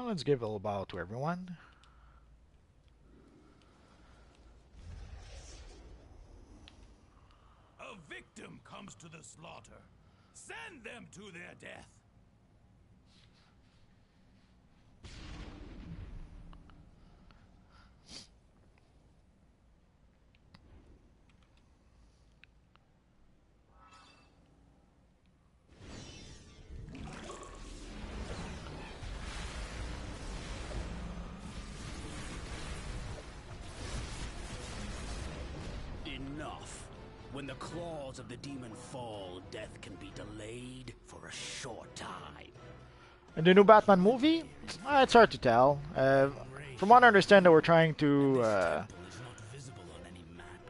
Let's give a little bow to everyone. A victim comes to the slaughter. Send them to their death. Enough. When the claws of the demon fall, death can be delayed for a short time. In the new Batman movie, it's hard to tell. From what I understand, they were trying to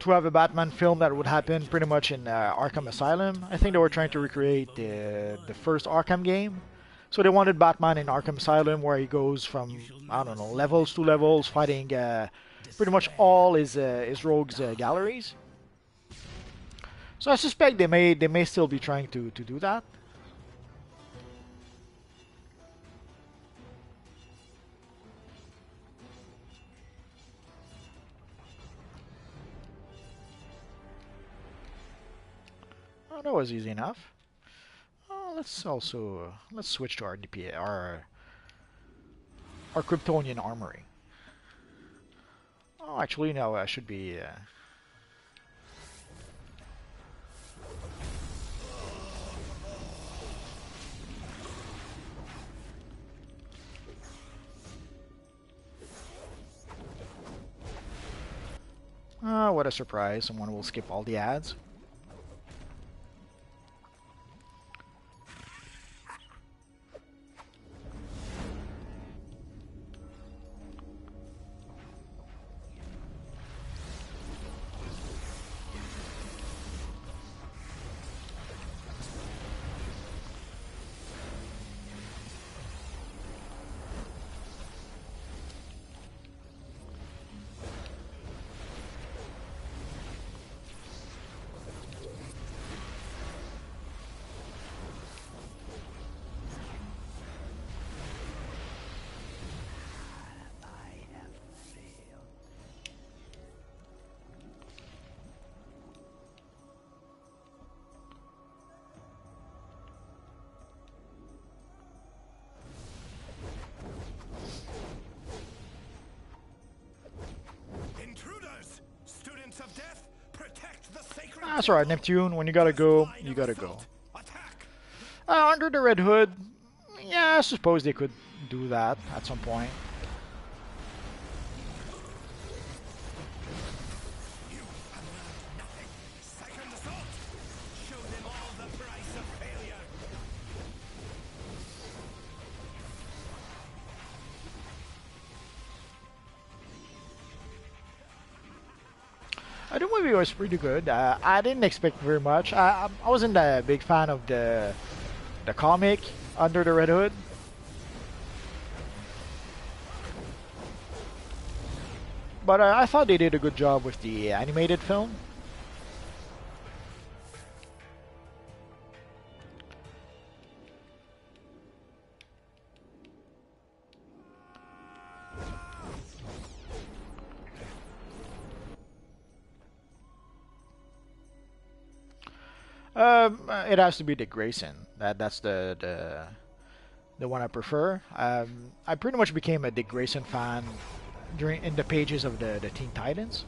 have a Batman film that would happen pretty much in Arkham Asylum. I think they were trying to recreate the first Arkham game. So they wanted Batman in Arkham Asylum, where he goes from I don't know levels to levels, fighting pretty much all his rogues galleries. So I suspect they may still be trying to do that. Oh, that was easy enough. Oh, let's switch to our DP, our Kryptonian armory. Oh, actually, no, I should be. What a surprise! Someone will skip all the ads. That's alright, Neptune. When you gotta go, you gotta go. Under the Red Hood, yeah, I suppose they could do that at some point. The movie was pretty good. I didn't expect very much. I wasn't a big fan of the comic Under the Red Hood. But I thought they did a good job with the animated film. It has to be Dick Grayson. That's the one I prefer. I pretty much became a Dick Grayson fan in the pages of the Teen Titans.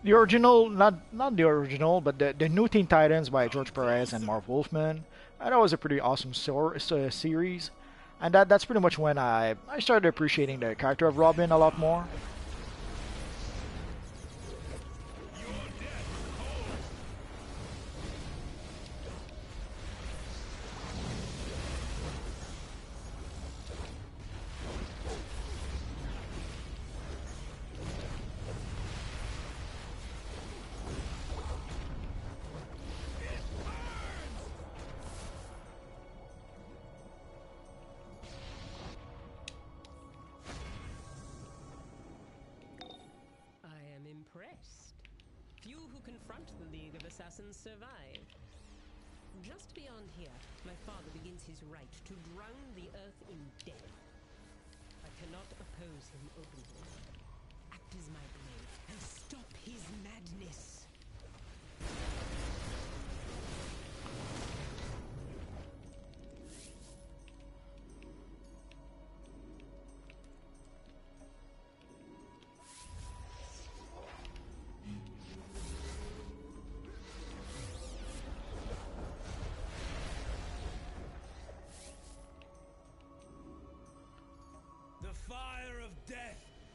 The original, not the original, but the new Teen Titans by George Perez and Marv Wolfman. That was a pretty awesome series, and that's pretty much when I started appreciating the character of Robin a lot more. Survive. Just beyond here, my father begins his right to drown the earth in death. I cannot oppose him openly. Act as my blade and stop his madness.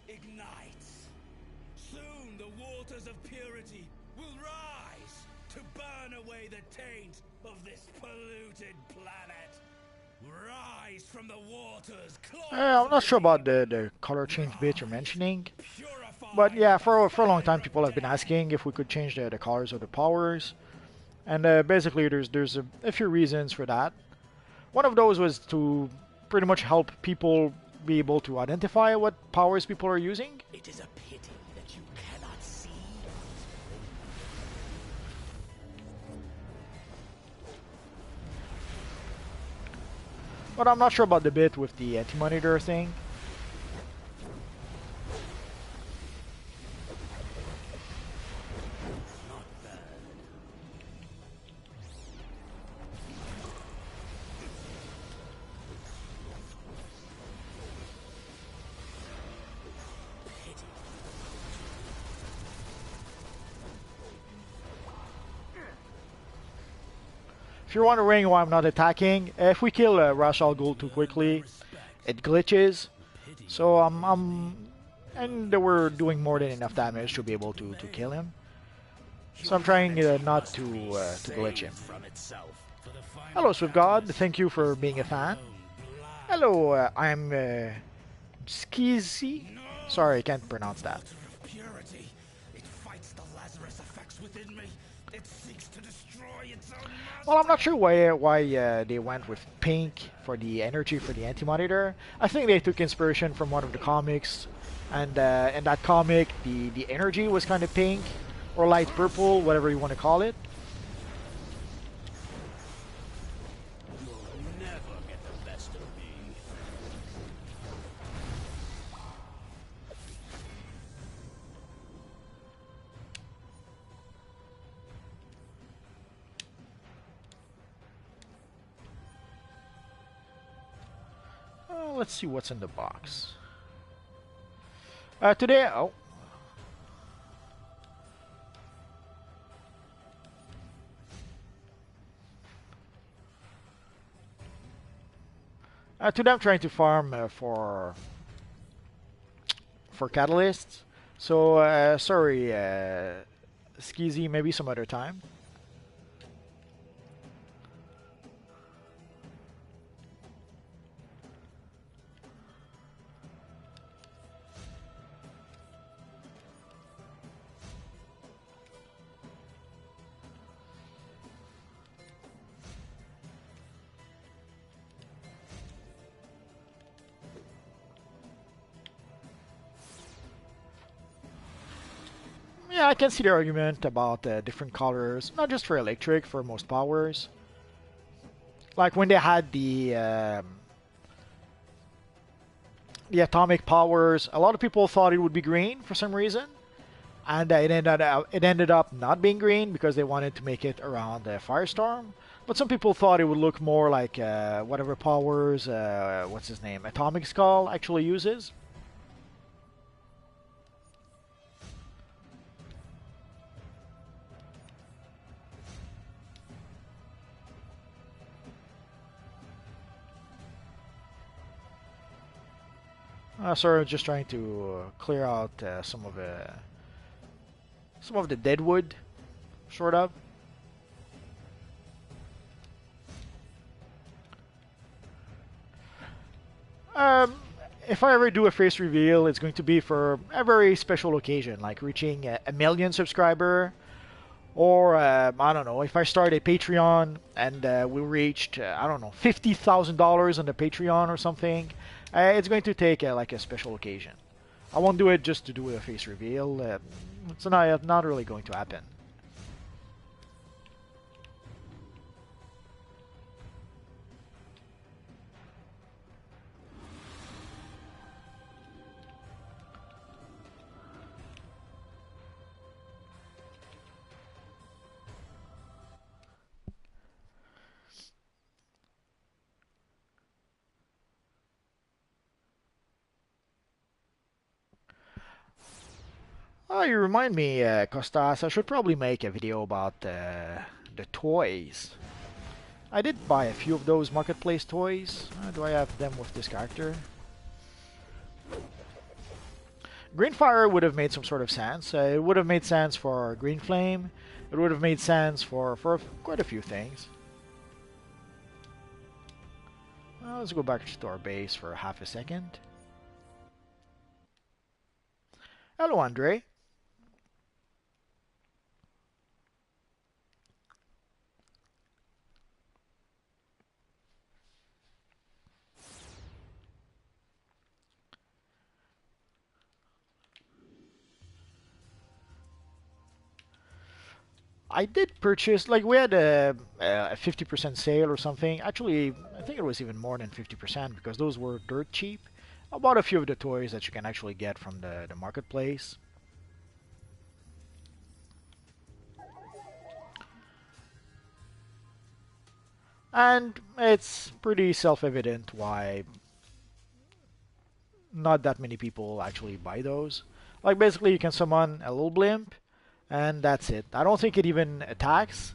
Ignites. Soon the waters of purity will rise to burn away the taint of this polluted planet. Rise from the waters. I'm not sure about the color change bit you're mentioning, but yeah, for a long time people have been asking if we could change the colors of the powers, and basically there's a few reasons for that. One of those was to pretty much help people be able to identify what powers people are using. It is a pity that you cannot see. But I'm not sure about the bit with the anti-monitor thing. If you're wondering why I'm not attacking, if we kill Ra's al Ghul too quickly, it glitches. So and they were doing more than enough damage to be able to kill him. So I'm trying not to glitch him. Hello, Swift God. Thank you for being a fan. Hello, I'm Skeezy. Sorry, I can't pronounce that. Purity. It fights the Lazarus effects within me. It seeks to destroy its own master. Well, I'm not sure why they went with pink for the energy for the anti-monitor. I think they took inspiration from one of the comics, and in that comic, the energy was kind of pink or light purple, whatever you want to call it. You'll never get the best of me. Let's see what's in the box. Today, oh. Today I'm trying to farm for catalysts. So sorry, Skeezy, maybe some other time. Yeah, I can see the argument about different colors, not just for electric, for most powers. Like when they had the atomic powers, a lot of people thought it would be green for some reason, and it ended up not being green because they wanted to make it around Firestorm. But some people thought it would look more like whatever powers, what's his name, Atomic Skull actually uses. Sorry, just trying to clear out some of the dead wood, sort of. If I ever do a face reveal, it's going to be for a very special occasion, like reaching a million subscriber, or I don't know, if I start a Patreon and we reached I don't know, $50,000 on the Patreon or something. It's going to take like a special occasion. I won't do it just to do a face reveal. It's not really going to happen. Oh, you remind me, Costas, I should probably make a video about the toys. I did buy a few of those marketplace toys. Do I have them with this character? Green Fire would have made some sort of sense. It would have made sense for Green Flame. It would have made sense for quite a few things. Let's go back to our base for half a second. Hello, Andre. I did purchase, like we had a 50% sale or something. Actually, I think it was even more than 50% because those were dirt cheap. I bought a few of the toys that you can actually get from the marketplace. And it's pretty self-evident why not that many people actually buy those. Like basically you can summon a little blimp and that's it. I don't think it even attacks.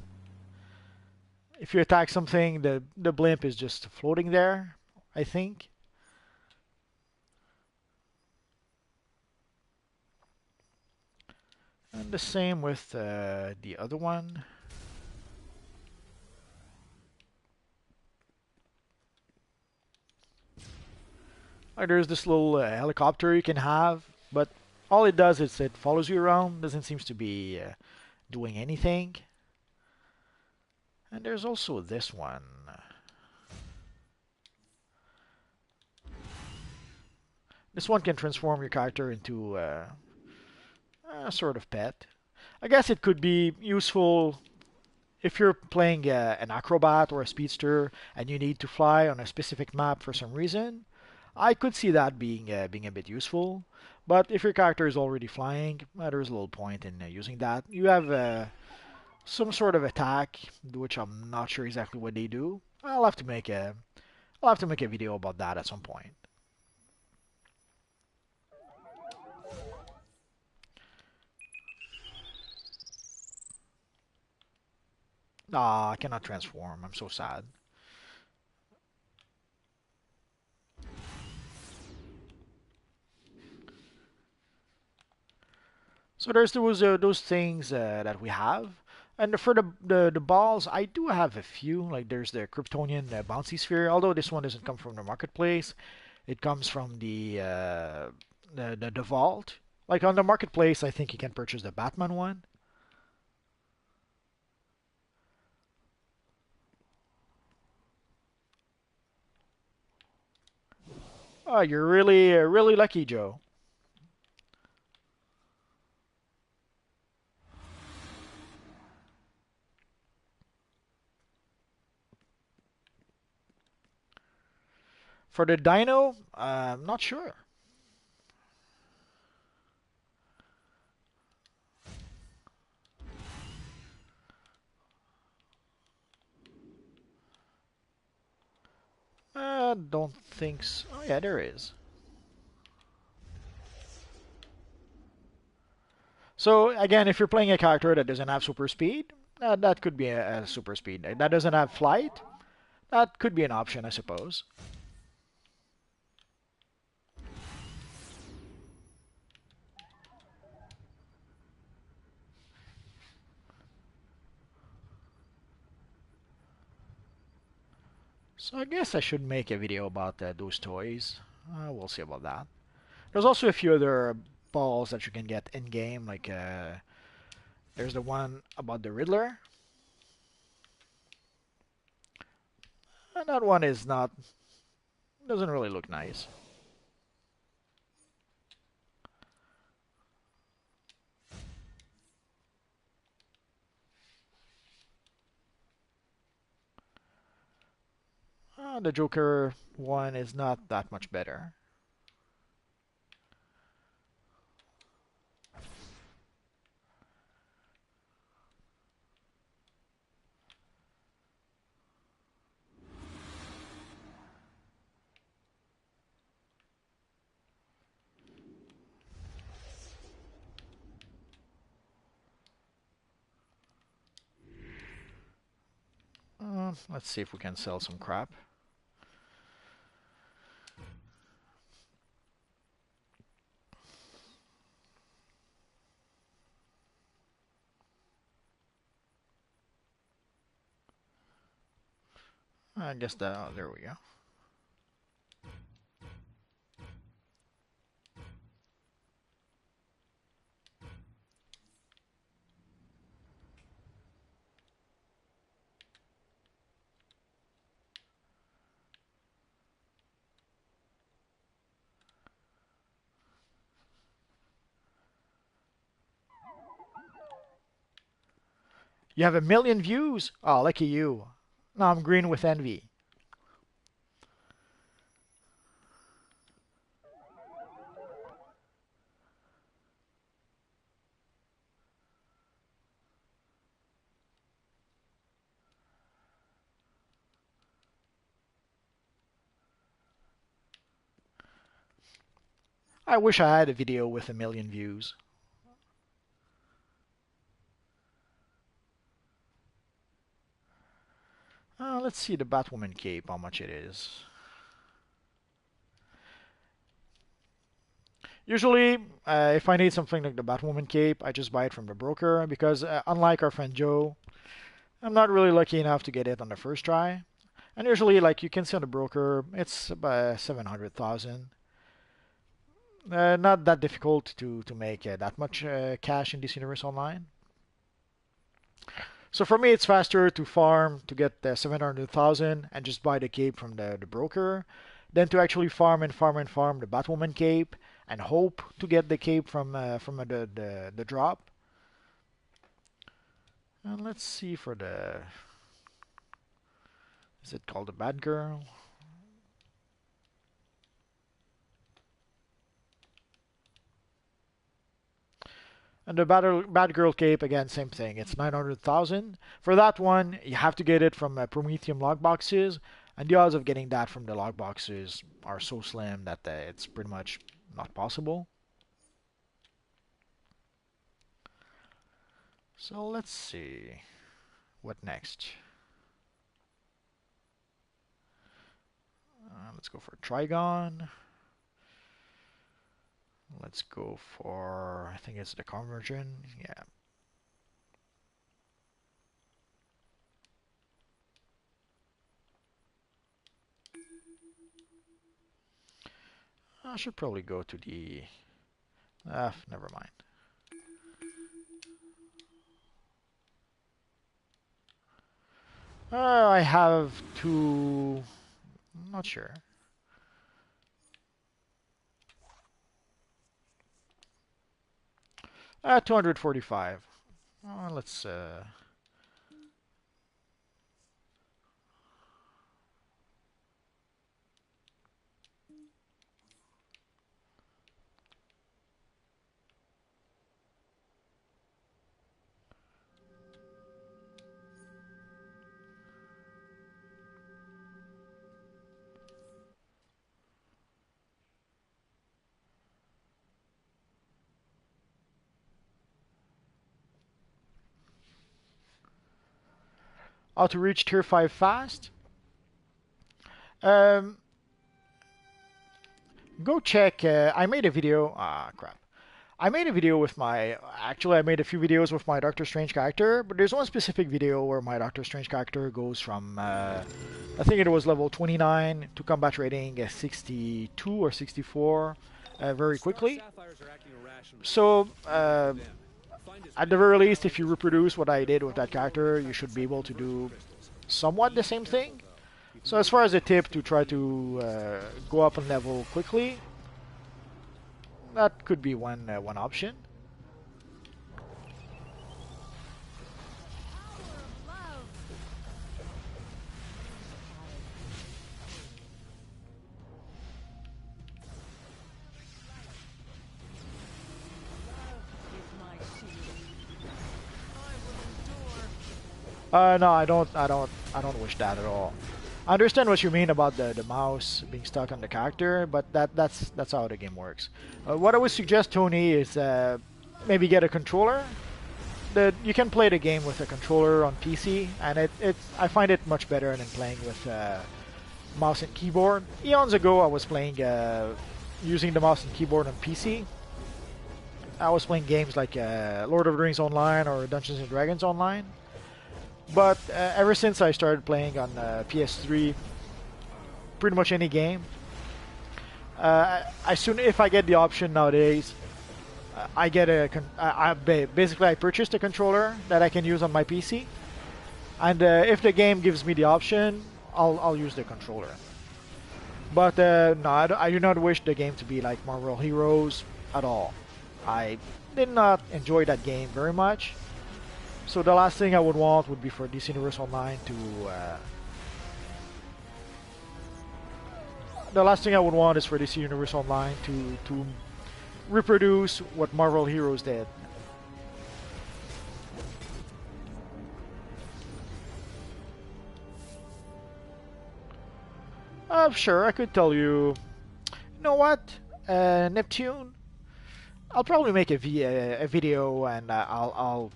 If you attack something, the blimp is just floating there, I think. And the same with the other one. There's this little helicopter you can have, but all it does is it follows you around, doesn't seem to be doing anything. And there's also this one. This one can transform your character into a sort of pet. I guess it could be useful if you're playing an acrobat or a speedster and you need to fly on a specific map for some reason. I could see that being a bit useful. But if your character is already flying, there's little point in using that. You have some sort of attack, which I'm not sure exactly what they do. I'll have to make a video about that at some point. Ah, I cannot transform. I'm so sad. So there's those things that we have. And for the balls, I do have a few. Like there's the Kryptonian bouncy sphere. Although this one doesn't come from the marketplace, it comes from the vault. Like on the marketplace, I think you can purchase the Batman one. Oh, you're really lucky, Joe. For the Dino, I'm not sure. Don't think so. Oh yeah, there is. So again, if you're playing a character that doesn't have super speed, that could be a super speed. That doesn't have flight, that could be an option, I suppose. So I guess I should make a video about those toys. We'll see about that. There's also a few other balls that you can get in game, like there's the one about the Riddler. And that one is not, doesn't really look nice. The Joker one is not that much better. Let's see if we can sell some crap. I guess that, oh, there we go. You have 1 million views? Oh, lucky you. Now I'm green with envy. I wish I had a video with 1 million views. Let's see the Batwoman cape, how much it is. Usually, if I need something like the Batwoman cape, I just buy it from the broker because, unlike our friend Joe, I'm not really lucky enough to get it on the first try. And usually, like you can see on the broker, it's about 700,000. Not that difficult to make that much cash in this universe online. So for me, it's faster to farm to get 700,000 and just buy the cape from the broker than to actually farm and farm and farm the Batwoman cape and hope to get the cape from the drop. And let's see for the, is it called the Bad Girl? And the Bad Girl cape, again, same thing. It's 900,000. For that one, you have to get it from Prometheum log boxes, and the odds of getting that from the log boxes are so slim that it's pretty much not possible. So let's see. What next? Let's go for Trigon. Let's go for, I think it's the Conversion. Yeah. I should probably go to the, never mind. I have to, I'm not sure. 245. Let's how to reach tier 5 fast. Go check, I made a video, crap. I made a video with my, actually I made a few videos with my Doctor Strange character, but there's one specific video where my Doctor Strange character goes from, I think it was level 29 to combat rating 62 or 64 very quickly. So, at the very least, if you reproduce what I did with that character, you should be able to do somewhat the same thing. So as far as a tip to try to go up in level quickly, that could be one option. No, I don't wish that at all. I understand what you mean about the mouse being stuck on the character, but that's how the game works. What I would suggest, Tony, is maybe get a controller. You can play the game with a controller on PC, and I find it much better than playing with mouse and keyboard. Eons ago, I was playing using the mouse and keyboard on PC. I was playing games like Lord of the Rings Online or Dungeons and Dragons Online. But ever since I started playing on PS3, pretty much any game, if I get the option nowadays, I get basically I purchased a controller that I can use on my PC, and if the game gives me the option, I'll use the controller. But no, I do not wish the game to be like Marvel Heroes at all. I did not enjoy that game very much. So the last thing I would want would be for DC Universe Online to... the last thing I would want is for DC Universe Online to reproduce what Marvel Heroes did. Sure, I could tell you... You know what? Neptune? I'll probably make a video and I'll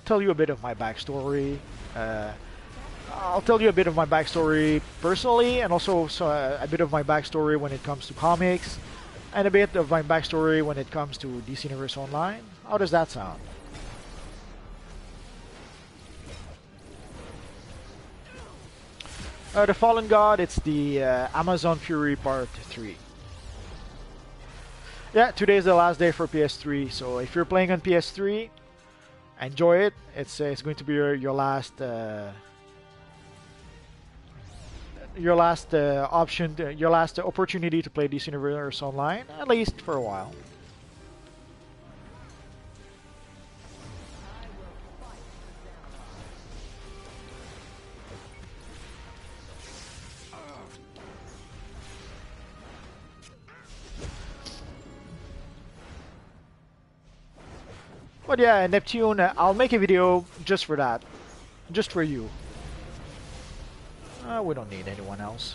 tell you a bit of my backstory. I'll tell you a bit of my backstory personally, and also a bit of my backstory when it comes to comics, and a bit of my backstory when it comes to DC Universe Online. How does that sound? The Fallen God, it's the Amazon Fury Part 3. Yeah, today is the last day for PS3, so if you're playing on PS3, enjoy it. It's going to be your last option, your last opportunity to play DC Universe Online, at least for a while. But yeah, Neptune, I'll make a video just for that. Just for you. We don't need anyone else.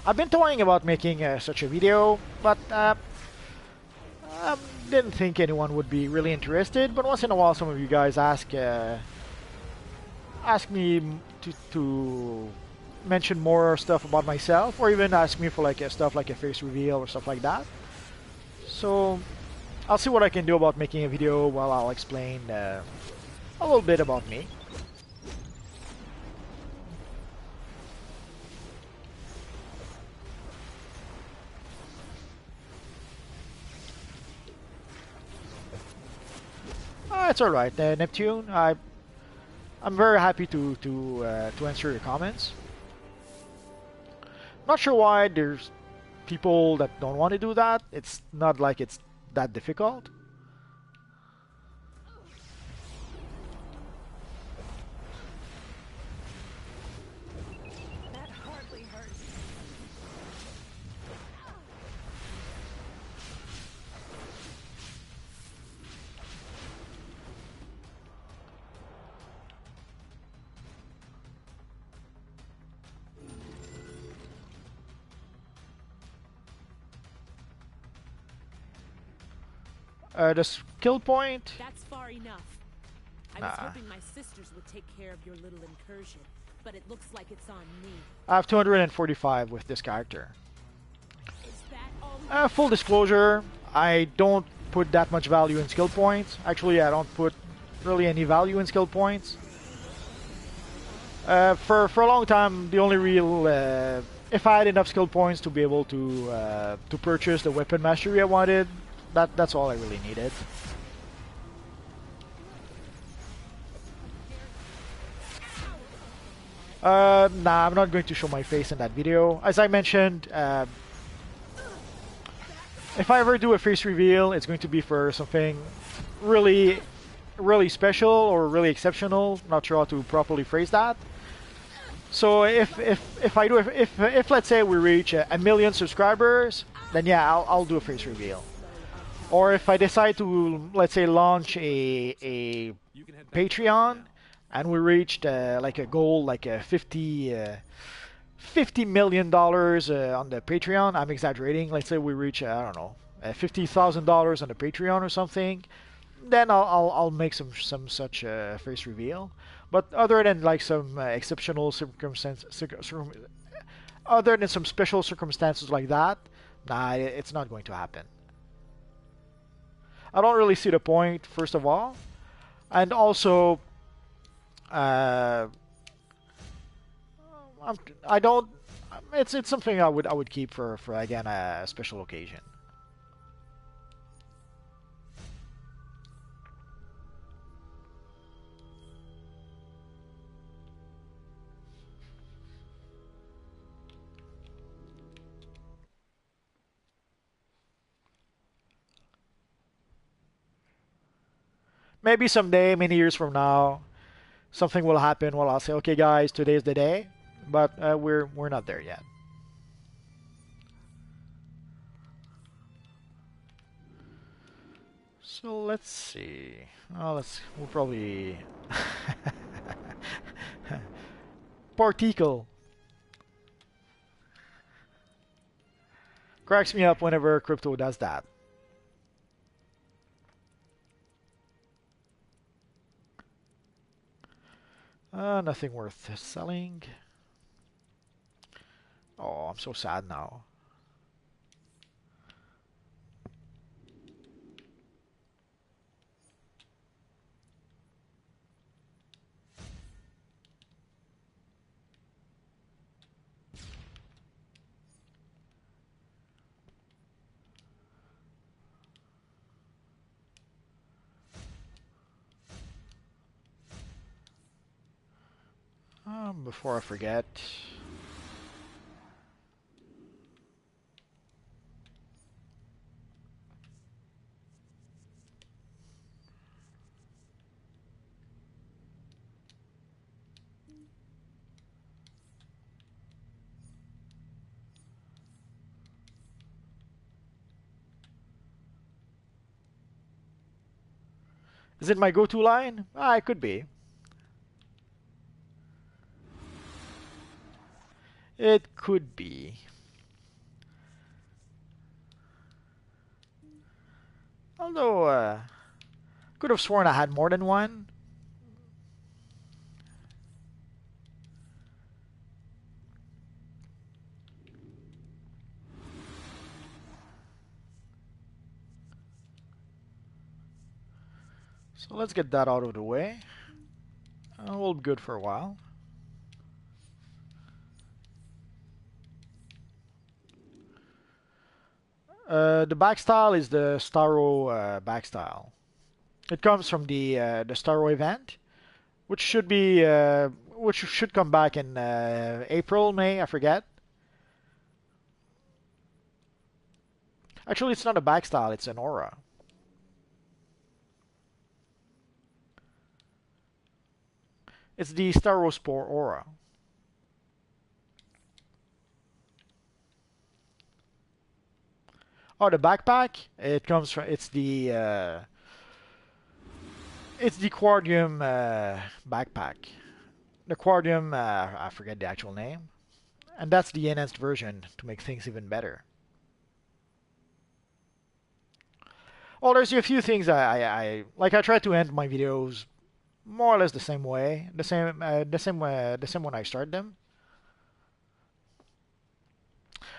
I've been toying about making such a video, but didn't think anyone would be really interested. But once in a while, some of you guys ask me to mention more stuff about myself, or even ask me for like stuff like a face reveal or stuff like that. So I'll see what I can do about making a video while I'll explain a little bit about me. It's all right, Neptune. I'm very happy to answer your comments. Not sure why there's people that don't want to do that. It's not like it's that difficult. That hardly hurts. The skill point. That's far enough. I was hoping my sisters would take care of your little incursion, but it looks like it's on me. I have 245 with this character. Is that all? Full disclosure, I don't put that much value in skill points. Actually, I don't put really any value in skill points. For a long time, the only real if I had enough skill points to be able to purchase the weapon mastery I wanted, that's all I really needed. Nah, I'm not going to show my face in that video. As I mentioned, if I ever do a face reveal, it's going to be for something really, really special or really exceptional. Not sure how to properly phrase that. So if let's say we reach a million subscribers, then yeah, I'll do a face reveal. Or if I decide to, let's say, launch a Patreon, and we reached like a goal, like a $50 million on the Patreon. I'm exaggerating. Let's say we reach, I don't know, $50,000 on the Patreon or something. Then I'll make some such face reveal. But other than like some exceptional circumstances, other than some special circumstances like that, nah, it's not going to happen. I don't really see the point, first of all, and also, I don't. It's something I would keep for again a special occasion. Maybe someday, many years from now, something will happen. Well, I'll say, okay, guys, today's the day, but we're not there yet. So let's see. We'll probably particle cracks me up whenever crypto does that. Nothing worth selling. Oh, I'm so sad now. Before I forget. Is it my go-to line? Ah, it could be. It could be. Although, could have sworn I had more than one. So let's get that out of the way. We'll be good for a while. The back style is the Starro back style. It comes from the Starro event, which should be which should come back in April, May, I forget. Actually, it's not a back style; it's an aura. It's the Starospore aura. Oh, the backpack. It comes from. It's the Quardium backpack. The Quardium. I forget the actual name, and that's the enhanced version to make things even better. Well, there's a few things I like. I try to end my videos more or less the same way, the same when I start them.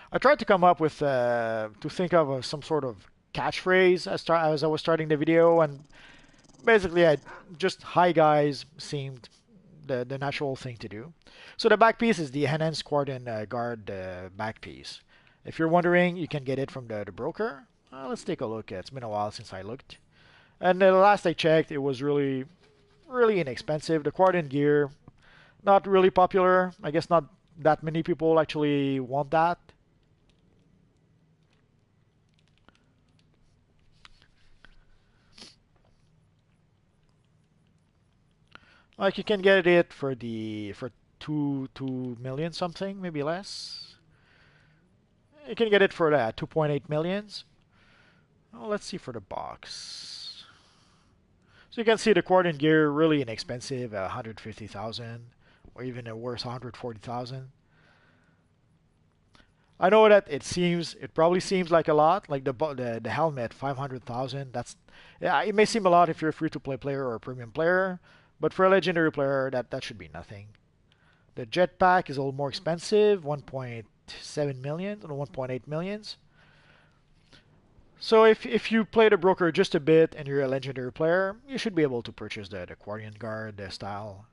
I tried to come up with to think of some sort of catchphrase as I was starting the video, and basically, just hi guys seemed the natural thing to do. So the back piece is the enhanced Quardium guard back piece. If you're wondering, you can get it from the broker. Let's take a look. It's been a while since I looked. And the last I checked, it was really inexpensive. The Quardium gear, not really popular. I guess not that many people actually want that. Like you can get it for two million something, maybe less. You can get it for 2.8 millions. Well, let's see for the box. So you can see the Quardium gear really inexpensive, 150,000, or even a worse 140,000. I know that it probably seems like a lot, like the helmet 500,000. Yeah, it may seem a lot if you're a free-to-play player or a premium player, but for a legendary player, that should be nothing. The jetpack is a little more expensive, 1.7 million or 1.8 millions. So if you play the broker just a bit and you're a legendary player, you should be able to purchase the Quardium guard style.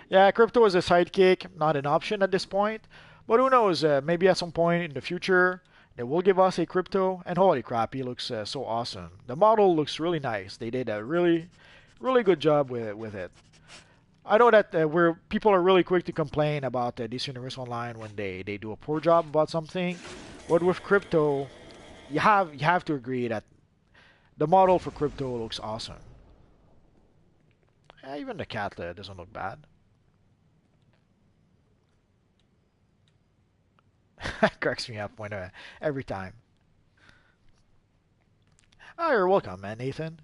Yeah, crypto is a sidekick, not an option at this point. But who knows? Maybe at some point in the future, they will give us a crypto. And holy crap, he looks so awesome. The model looks really nice. They did a really good job with it. I know that people are really quick to complain about DC Universe Online when they do a poor job about something. But with crypto, you have to agree that the model for crypto looks awesome. Even the cat doesn't look bad. Cracks me up every time. Oh, you're welcome, man, Nathan.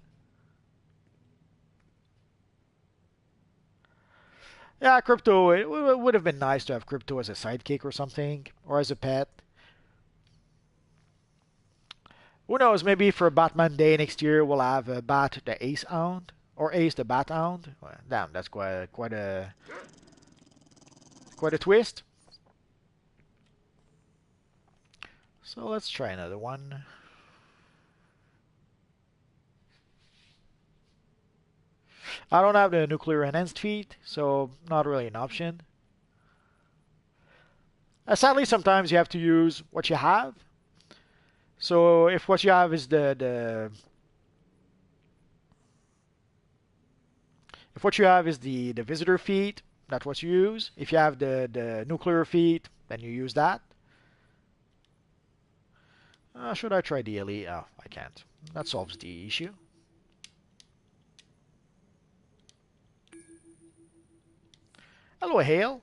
Yeah, crypto. It would have been nice to have crypto as a sidekick or something, or as a pet. Who knows? Maybe for Batman Day next year, we'll have Bat the Ace Hound or Ace the Bat Hound. Well, damn, that's quite Quite a twist. So let's try another one. I don't have the nuclear enhanced feat, so not really an option. Sadly, sometimes you have to use what you have. So if what you have is if what you have is the visitor feat, that's what you use. If you have the nuclear feat, then you use that. Should I try the elite? Oh, I can't. That solves the issue. Hello, Hale.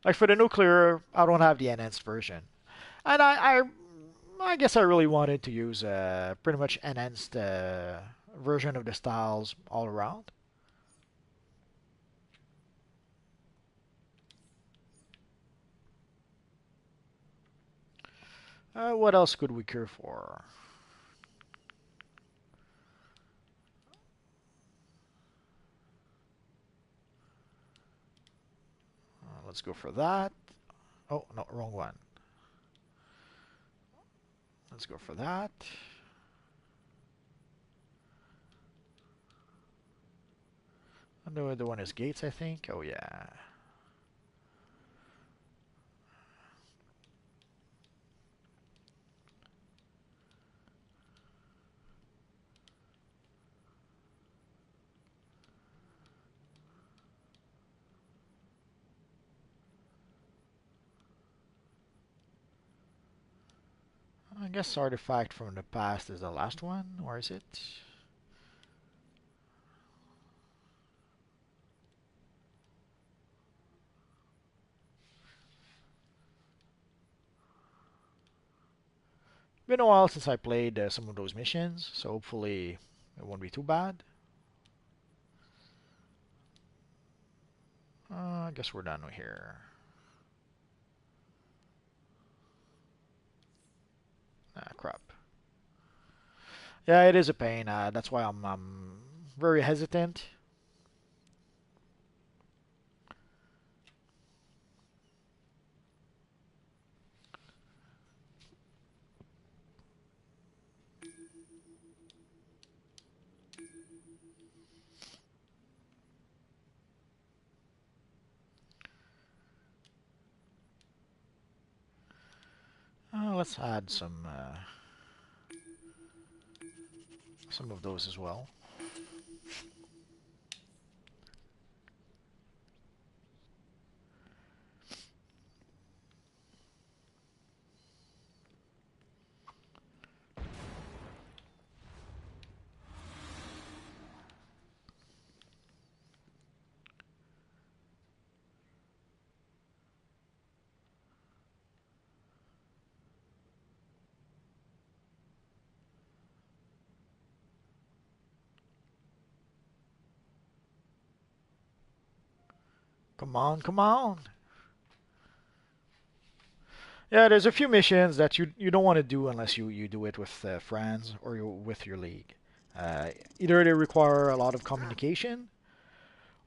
Like for the nuclear, I don't have the enhanced version, and I guess I really wanted to use a pretty much enhanced version of the styles all around. What else could we cure for? Let's go for that. Oh, no, wrong one. Let's go for that. I know the one is gates, I think. Oh, yeah. I guess artifact from the past is the last one, or is it? Been a while since I played some of those missions, so hopefully it won't be too bad. I guess we're done here. Ah, crap. Yeah, it is a pain. That's why I'm very hesitant. Let's add some of those as well. Come on, come on. Yeah, there's a few missions that you don't want to do unless you do it with friends or with your league. Either they require a lot of communication,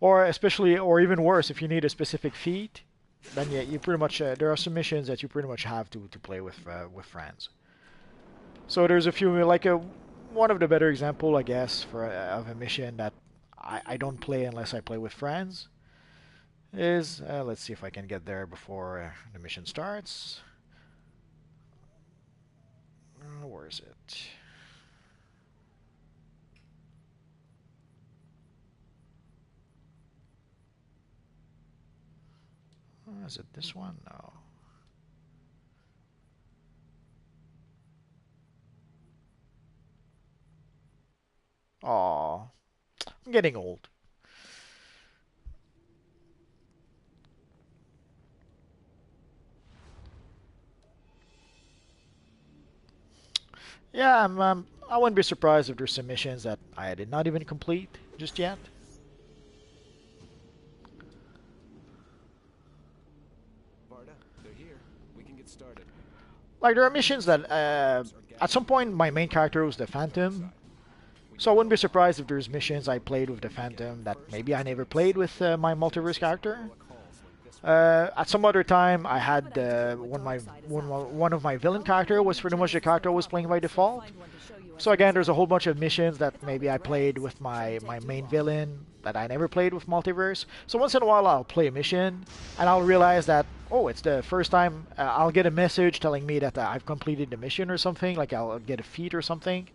or especially, or even worse, if you need a specific feat, then yeah, you pretty much there are some missions that you pretty much have to play with friends. So there's a few like one of the better example, I guess, for of a mission that I don't play unless I play with friends is let's see if I can get there before the mission starts. Where is it? Is it this one? No. Aw, I'm getting old. Yeah, I wouldn't be surprised if there's some missions that I did not even complete just yet. Varda, they're here. We can get started. Like there are missions that at some point my main character was the Phantom, So I wouldn't be surprised if there's missions I played with the Phantom that maybe I never played with my Multiverse character. At some other time, I had one of my villain character was pretty much the character I was playing by default. So again, there's a whole bunch of missions that maybe I played with my main villain that I never played with Multiverse. So once in a while, I'll play a mission and I'll realize that, oh, it's the first time I'll get a message telling me that I've completed the mission or something, like I'll get a feat or something.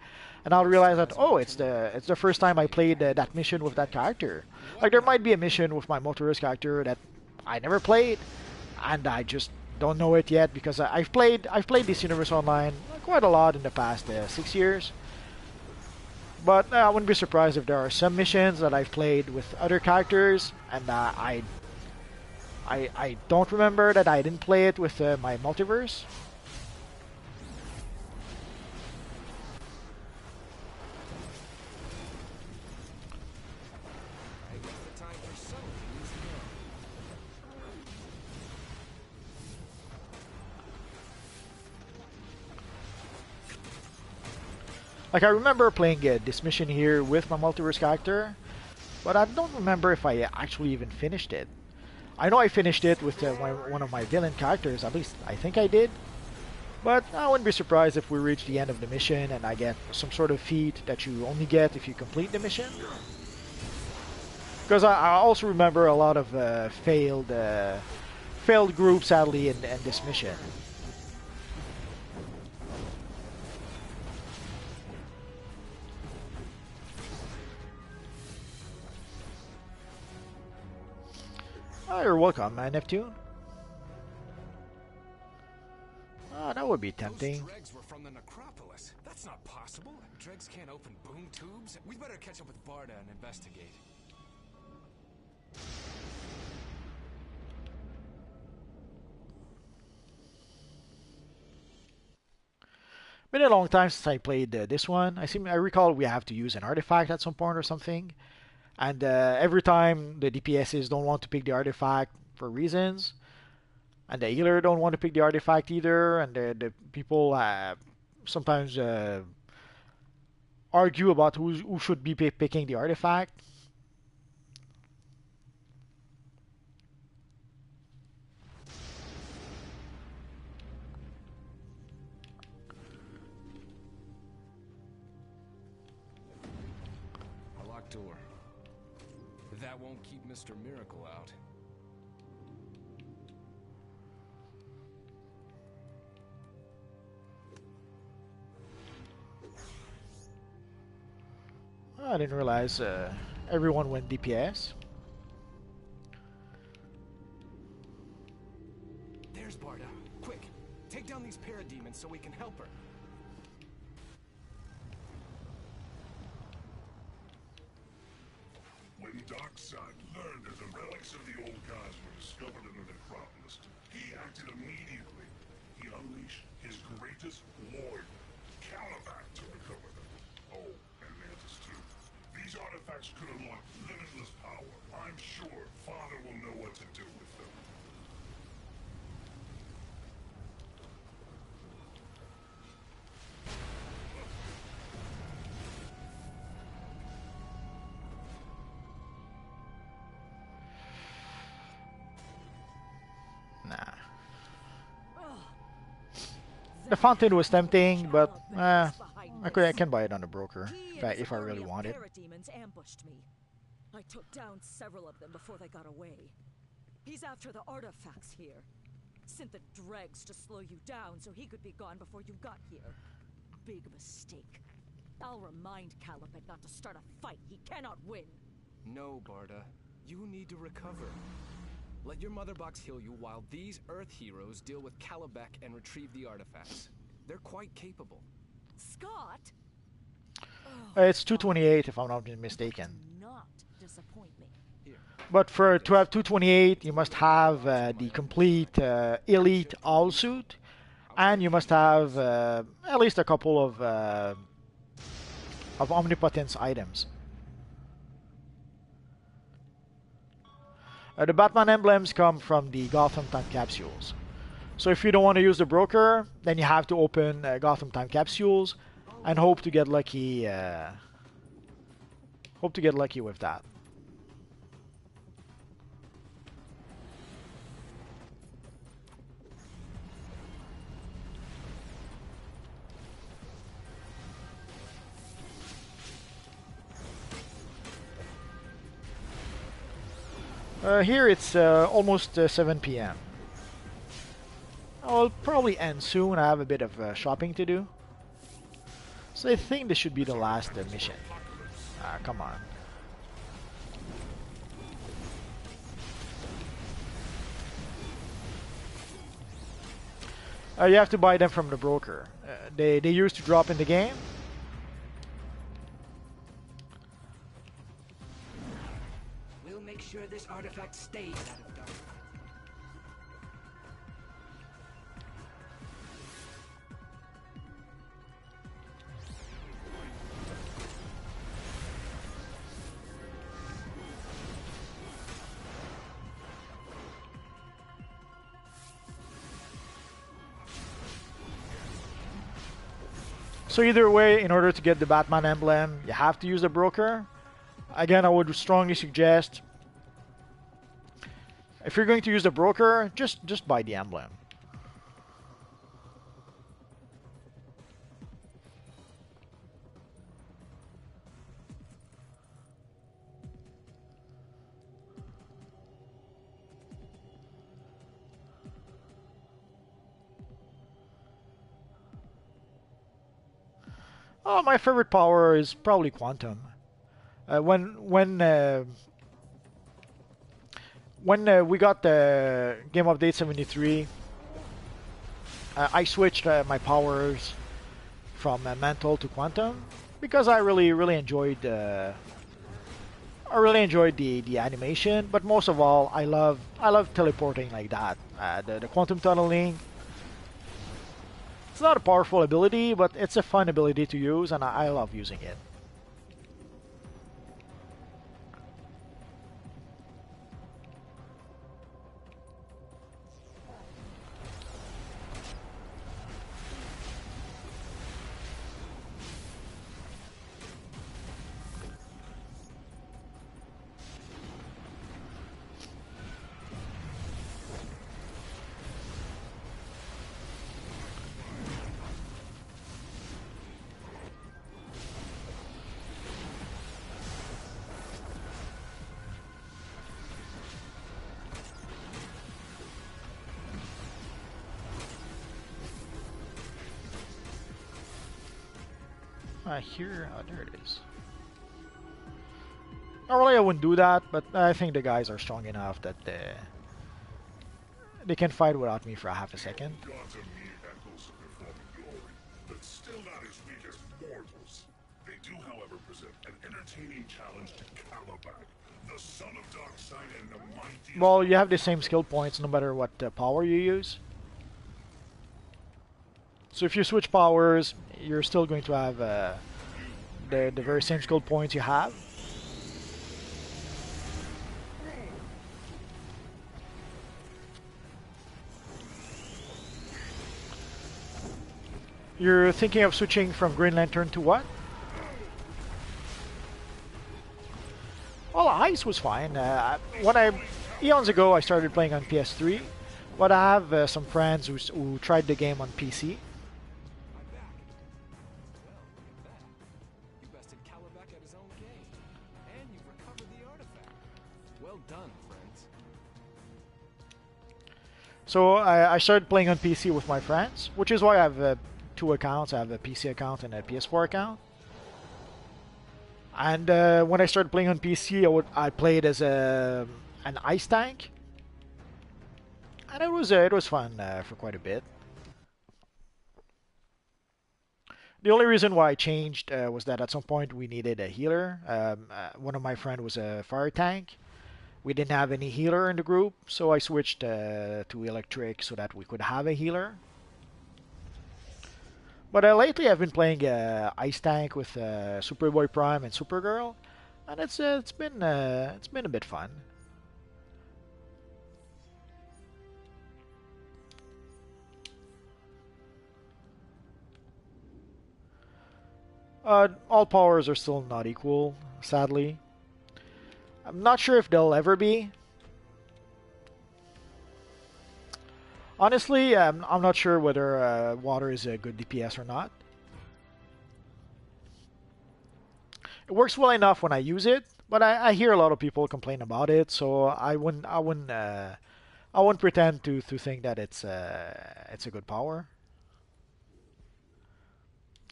And I'll realize that, oh, it's the first time I played that mission with that character. Like there might be a mission with my Multiverse character that I never played, and I just don't know it yet because I've played this universe online quite a lot in the past 6 years. But I wouldn't be surprised if there are some missions that I've played with other characters, and I don't remember that I didn't play it with my Multiverse. Like I remember playing this mission here with my Multiverse character, but I don't remember if I actually even finished it. I know I finished it with one of my villain characters, at least I think I did. But I wouldn't be surprised if we reach the end of the mission and I get some sort of feat that you only get if you complete the mission. Because I also remember a lot of failed groups, sadly, in this mission. Oh, you're welcome, Neptune. Oh, that would be tempting. Those dregs were from the necropolis. That's not possible. Dregs can't open boom tubes. We better catch up with Barda and investigate. Been a long time since I played this one. I recall we have to use an artifact at some point or something. And every time the DPSs don't want to pick the artifact for reasons, and the healer don't want to pick the artifact either, and the people sometimes argue about who should be picking the artifact. A locked door. That won't keep Mr. Miracle out. I didn't realize everyone went DPS. There's Barda. Quick, take down these parademons so we can help her. When Darkseid learned that the relics of the old gods were discovered in the necropolis, he acted immediately. He unleashed his greatest warrior, Caliban, to recover them. Oh, and Mantis too. These artifacts could unlock limitless power. I'm sure Father will know what to do with them. The fountain was tempting, but I can buy it on the broker if I really want it. Parademons ambushed me. I took down several of them before they got away. He's after the artifacts here. Sent the dregs to slow you down so he could be gone before you got here. Big mistake. I'll remind Caliban not to start a fight. He cannot win. No, Barda. You need to recover. Let your mother box heal you while these Earth heroes deal with Caliban and retrieve the artifacts. They're quite capable. Scott? It's 228 if I'm not mistaken. Not disappoint me. Here. But to have 228, you must have the complete elite owl suit, and you must have at least a couple of omnipotence items. The Batman emblems come from the Gotham time capsules. So if you don't want to use the broker, then you have to open Gotham time capsules and hope to get lucky Hope to get lucky with that. Here it's almost 7 p.m. I'll probably end soon. I have a bit of shopping to do. So I think this should be the last mission. Ah, come on. You have to buy them from the broker. They used to drop in the game. We'll make sure this artifact stays out of dark. So either way, in order to get the Batman emblem, you have to use the broker. Again, I would strongly suggest, if you're going to use the broker, just buy the emblem. Oh, my favorite power is probably Quantum. When we got the game update 73, I switched my powers from mental to Quantum because I really enjoyed the animation. But most of all, I love teleporting like that. The Quantum tunneling. It's not a powerful ability, but it's a fun ability to use, and I love using it. Here, oh, there it is. Normally I wouldn't do that, but I think the guys are strong enough that they can fight without me for a half a second. Gotham need echoes of their former glory, but still not as weak as mortals. They do, however, present an entertaining challenge to Calabac, the son of Darkseid and the mighty. Well, you have the same skill points no matter what power you use. So if you switch powers, you're still going to have the very same skill points you have. You're thinking of switching from Green Lantern to what? Well, Ice was fine. Eons ago I started playing on PS3, but I have some friends who tried the game on PC. So I started playing on PC with my friends, which is why I have two accounts. I have a PC account and a PS4 account. And when I started playing on PC, I played as an ice tank, and it was fun for quite a bit. The only reason why I changed was that at some point we needed a healer. One of my friends was a fire tank. We didn't have any healer in the group, so I switched to electric so that we could have a healer. But lately I've been playing Ice Tank with Superboy Prime and Supergirl, and it's been a bit fun. All powers are still not equal. sadly. I'm not sure if they'll ever be. Honestly, I'm not sure whether water is a good DPS or not. It works well enough when I use it, but I hear a lot of people complain about it, so I wouldn't pretend to think that it's a good power.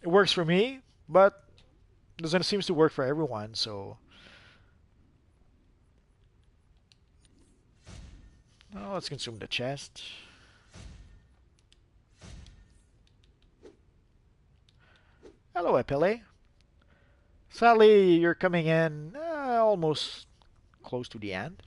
It works for me, but doesn't seems to work for everyone. So, let's consume the chest. Hello, Epele. Sadly, you're coming in almost close to the end.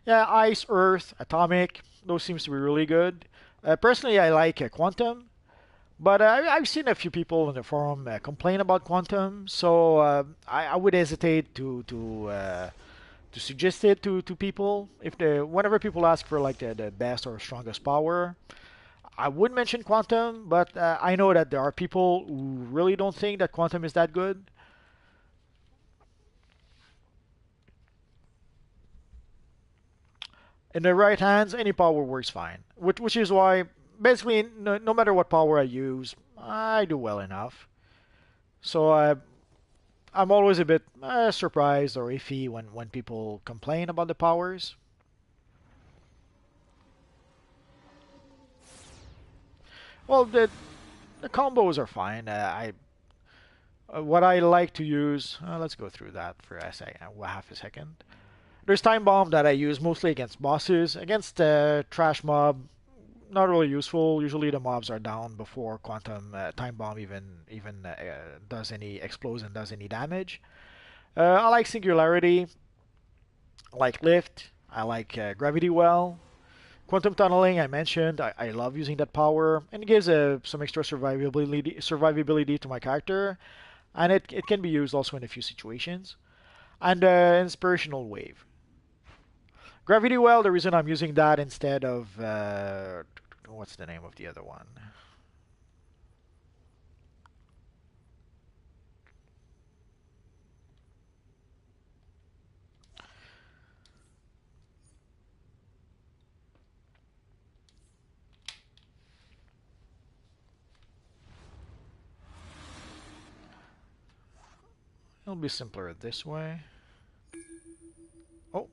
Yeah, Ice, Earth, Atomic, those seems to be really good. Personally, I like Quantum, but I've seen a few people in the forum complain about Quantum, so I would hesitate to suggest it to people. Whenever people ask for like the best or strongest power, I would mention Quantum, but I know that there are people who really don't think that Quantum is that good. In the right hands, any power works fine, which is why basically no matter what power I use, I do well enough. So I'm always a bit surprised or iffy when people complain about the powers. Well, the combos are fine. What I like to use. Let's go through that for a second, half a second. There's Time Bomb that I use mostly against bosses. Against Trash Mob, not really useful. Usually the mobs are down before Quantum Time Bomb even does any explodes and does any damage. I like Singularity. I like Lift. I like Gravity Well. Quantum Tunneling, I mentioned. I love using that power, and it gives some extra survivability to my character, and it can be used also in a few situations. And Inspirational Wave. Gravity Well, the reason I'm using that instead of what's the name of the other one? It'll be simpler this way. Oh.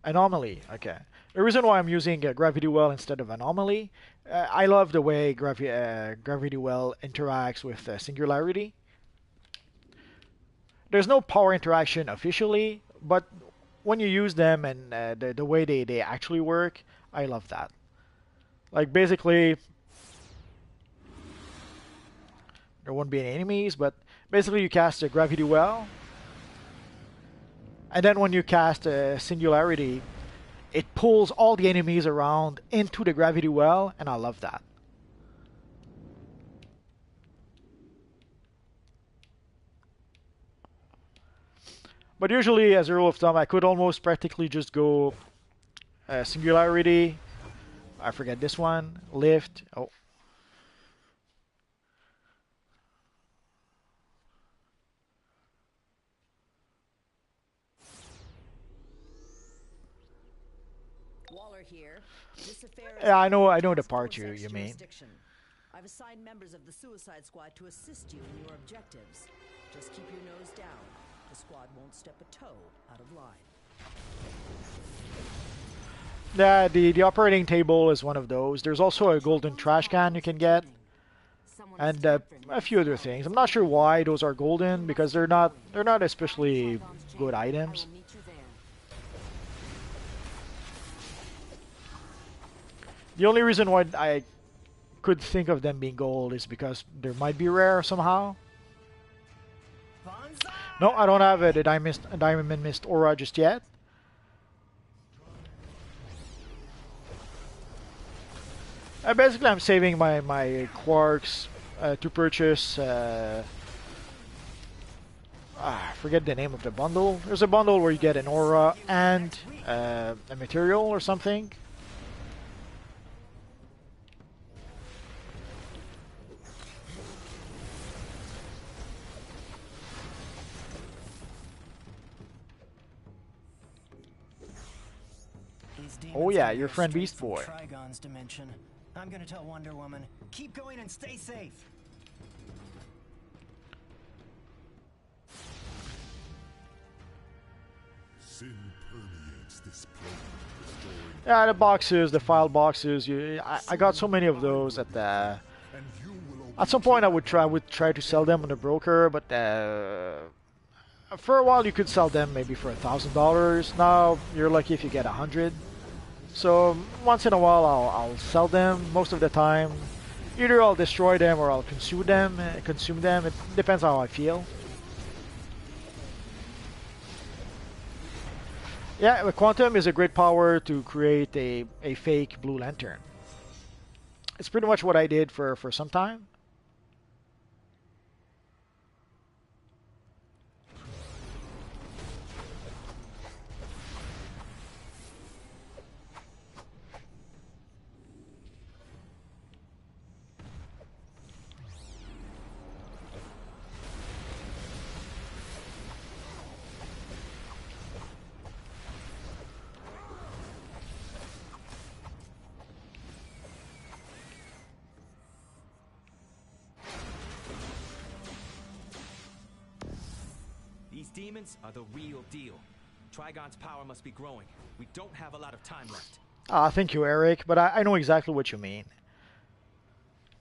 Anomaly, okay. The reason why I'm using Gravity Well instead of Anomaly, I love the way Gravity Well interacts with Singularity. There's no power interaction officially, but when you use them and the way they actually work, I love that. Like basically, there won't be any enemies, but basically you cast a Gravity Well, and then when you cast a Singularity, it pulls all the enemies around into the Gravity Well, and I love that. But usually, as a rule of thumb, I could almost practically just go Singularity, I forget this one, Lift, oh. Here. Yeah, I know the part you mean. I've assigned members of the Suicide Squad to assist you in your objectives. Just keep your nose down. The squad won't step a toe out of line. Yeah, the operating table is one of those. There's also a golden trash can you can get, and a few other things. I'm not sure why those are golden because they're not especially good items. The only reason why I could think of them being gold is because there might be rare somehow. No, I don't have a Diamond Mist aura just yet. Basically, I'm saving my quarks to purchase. I forget the name of the bundle. There's a bundle where you get an aura and a material or something. These demons Oh yeah, can your be friend straight Beast from Boy. Trigon's dimension. I'm gonna tell Wonder Woman, keep going and stay safe. Sin permeates this plane, destroying Yeah, the boxes, the file boxes. I got so many of those at the. At some point, I would try to sell them on the broker, but for a while you could sell them maybe for $1,000. Now you're lucky if you get 100. So once in a while I'll sell them. Most of the time, either I'll destroy them or I'll consume them. It depends how I feel. Yeah, Quantum is a great power to create a fake Blue Lantern. It's pretty much what I did for some time. These demons are the real deal. Trigon's power must be growing. We don't have a lot of time left. Thank you, Eric, but I know exactly what you mean.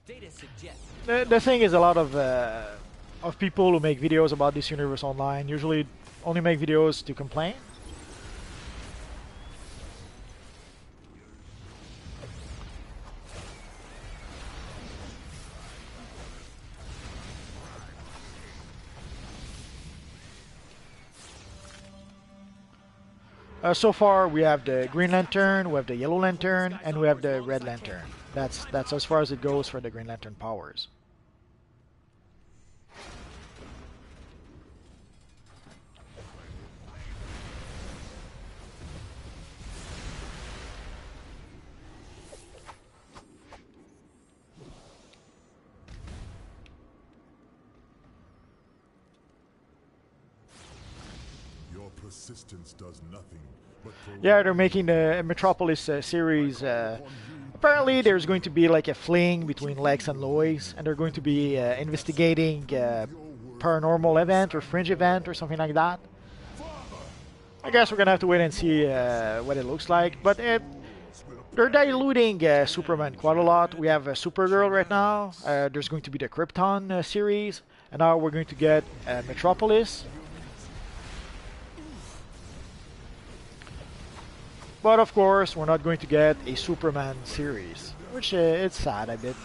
Data suggests The thing is, a lot of people who make videos about this universe online usually only make videos to complain. So far, we have the Green Lantern, we have the Yellow Lantern, and we have the Red Lantern. That's as far as it goes for the Green Lantern powers. your persistence does nothing but Yeah, they're making the Metropolis series. Apparently, there's going to be like a fling between Lex and Lois, and they're going to be investigating paranormal event or fringe event or something like that. I guess we're gonna have to wait and see what it looks like. But they're diluting Superman quite a lot. We have Supergirl right now. There's going to be the Krypton series, and now we're going to get Metropolis. But of course, we're not going to get a Superman series, which it's sad a bit.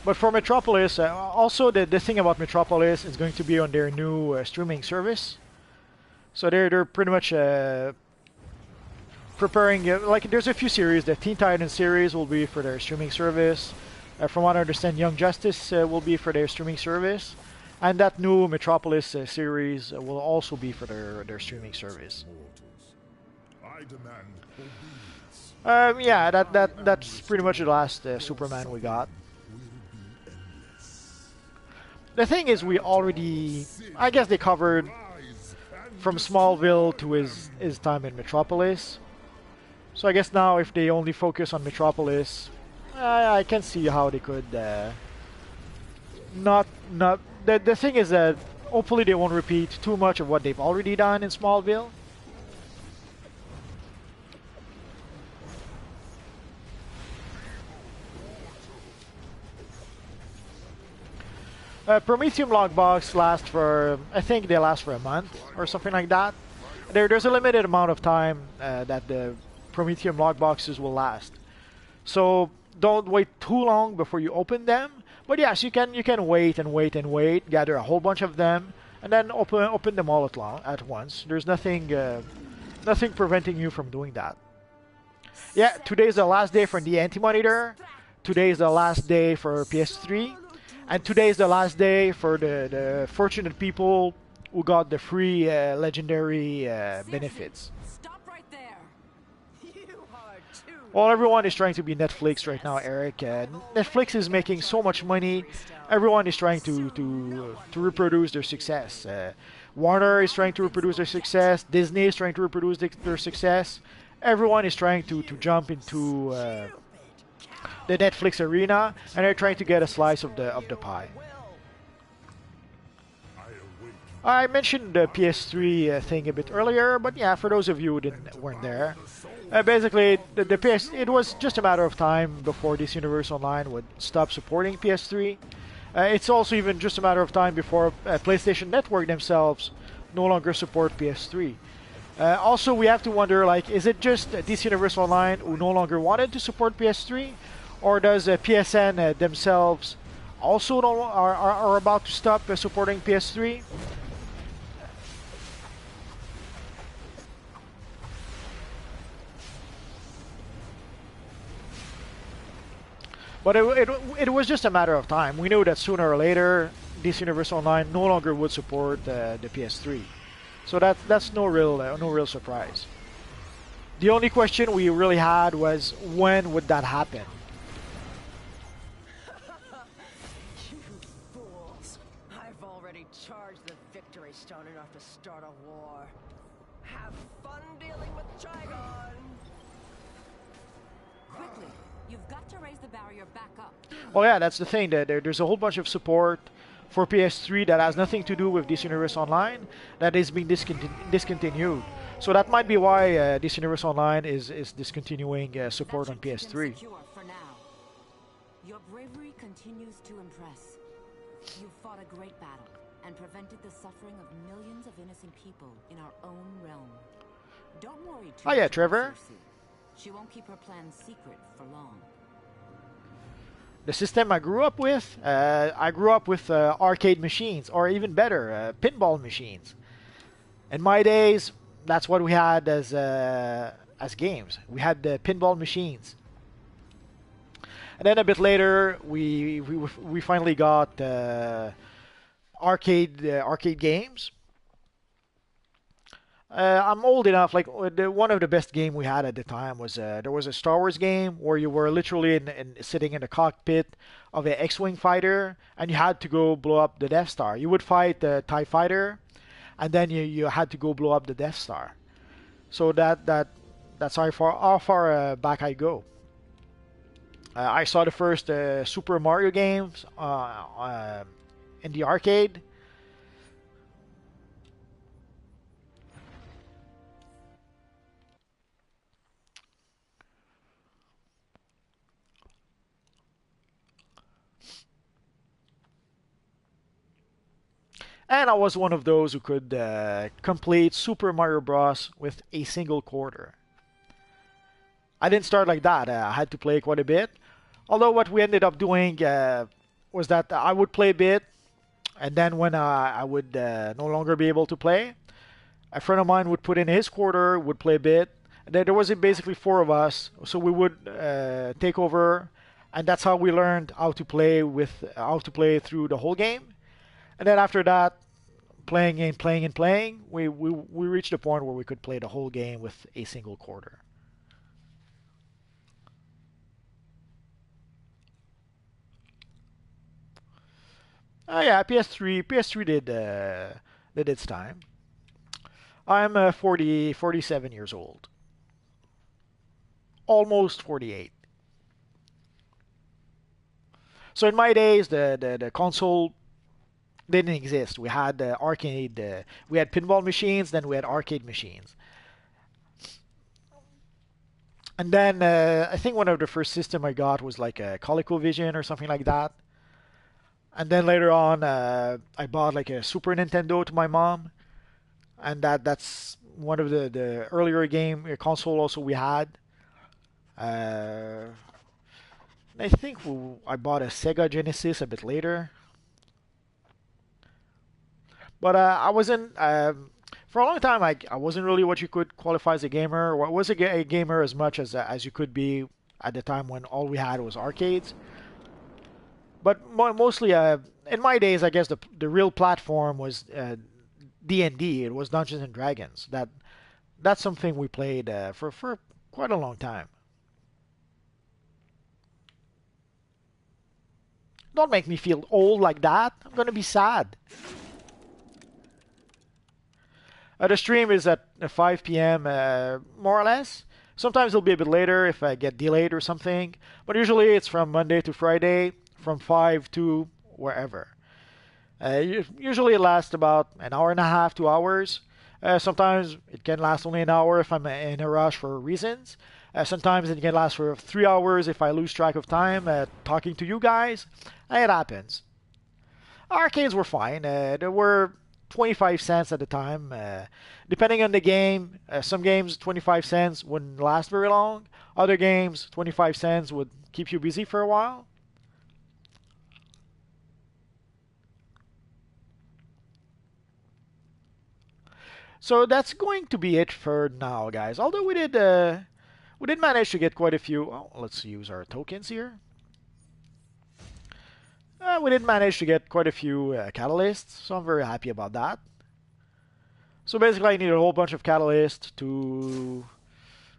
But for Metropolis, also the thing about Metropolis is going to be on their new streaming service. So they're pretty much preparing. Like there's a few series. The Teen Titans series will be for their streaming service. From what I understand, Young Justice will be for their streaming service, and that new Metropolis series will also be for their streaming service. I demand Yeah, that's pretty much the last Superman we got. The thing is, we already, I guess they covered from Smallville to his time in Metropolis. So I guess now if they only focus on Metropolis, I can see how they could not. The thing is that hopefully they won't repeat too much of what they've already done in Smallville. Prometheum logbox lasts for, I think they last for a month or something like that. There's a limited amount of time that the Prometheum logboxes will last. So don't wait too long before you open them. But yes, you can wait and wait and wait, gather a whole bunch of them, and then open them all at once. There's nothing preventing you from doing that. Yeah, today is the last day for the Anti-Monitor. Today is the last day for PS3. And today is the last day for the fortunate people who got the free legendary benefits. Stop right there. You are too. Well, everyone is trying to be Netflix right now, Eric. Netflix is making so much money. Everyone is trying to reproduce their success. Warner is trying to reproduce their success. Disney is trying to reproduce their success. Everyone is trying to jump into the Netflix arena, and they're trying to get a slice of the pie. I mentioned the PS3 thing a bit earlier, but yeah, for those of you who weren't there, basically the PS it was just a matter of time before DC Universe Online would stop supporting PS3. It's also even just a matter of time before PlayStation Network themselves no longer support PS3. Also, we have to wonder, like, is it just DC Universe Online who no longer wanted to support PS3, or does PSN themselves also are about to stop supporting PS3? But it was just a matter of time. We knew that sooner or later, DC Universe Online no longer would support the PS3. So that's no real surprise. The only question we really had was, when would that happen? You fools. I've already charged the Victory Stone enough to start a war. Have fun dealing with Trigon. Quickly, you've got to raise the barrier back up. Well, yeah, that's the thing. There's a whole bunch of support for PS3 that has nothing to do with DC Universe Online that is being discontinued. So that might be why DC Universe Online is discontinuing support on PS3. For now. Your bravery continues to impress. You fought a great battle and prevented the suffering of millions of innocent people in our own realm. Don't worry too Oh yeah, much about Trevor. Cersei. She won't keep her plans secret for long. The system I grew up with arcade machines, or even better, pinball machines. In my days, that's what we had as games. We had the pinball machines, and then a bit later, we finally got arcade games. I'm old enough. Like one of the best game we had at the time was there was a Star Wars game where you were literally sitting in the cockpit of an X-wing fighter, and you had to go blow up the Death Star. You would fight the TIE fighter, and then you had to go blow up the Death Star. So that's how far back I go. I saw the first Super Mario games in the arcade. And I was one of those who could complete Super Mario Bros. With a single quarter. I didn't start like that. I had to play quite a bit. Although what we ended up doing was that I would play a bit, and then when I would no longer be able to play, a friend of mine would put in his quarter, would play a bit, and then there was basically four of us, so we would take over, and that's how we learned how to play through the whole game. And then after that, playing, we reached a point where we could play the whole game with a single quarter. Oh yeah, PS3 did its time. I'm 47 years old. Almost 48. So in my days, the console didn't exist. We had arcade, we had pinball machines, then we had arcade machines. And then I think one of the first system I got was like a ColecoVision or something like that. And then later on, I bought like a Super Nintendo to my mom, and that's one of the earlier game console also we had. I think I bought a Sega Genesis a bit later. But I wasn't. For a long time, I wasn't really what you could qualify as a gamer. Or was a gamer as much as you could be at the time when all we had was arcades. But mostly, in my days, I guess the real platform was D&D. It was Dungeons and Dragons. That's something we played for quite a long time. Don't make me feel old like that. I'm gonna be sad. The stream is at 5 p.m. More or less. Sometimes it'll be a bit later if I get delayed or something. But usually it's from Monday to Friday, from 5 to wherever. Usually it lasts about an hour and a half, 2 hours. Sometimes it can last only an hour if I'm in a rush for reasons. Sometimes it can last for 3 hours if I lose track of time talking to you guys. It happens. Arcades were fine. They were 25 cents at the time. Depending on the game, some games 25 cents wouldn't last very long. Other games 25 cents would keep you busy for a while. So that's going to be it for now, guys. Although we did manage to get quite a few. Oh, let's use our tokens here. We did manage to get quite a few catalysts, so I'm very happy about that. So basically I need a whole bunch of catalysts to...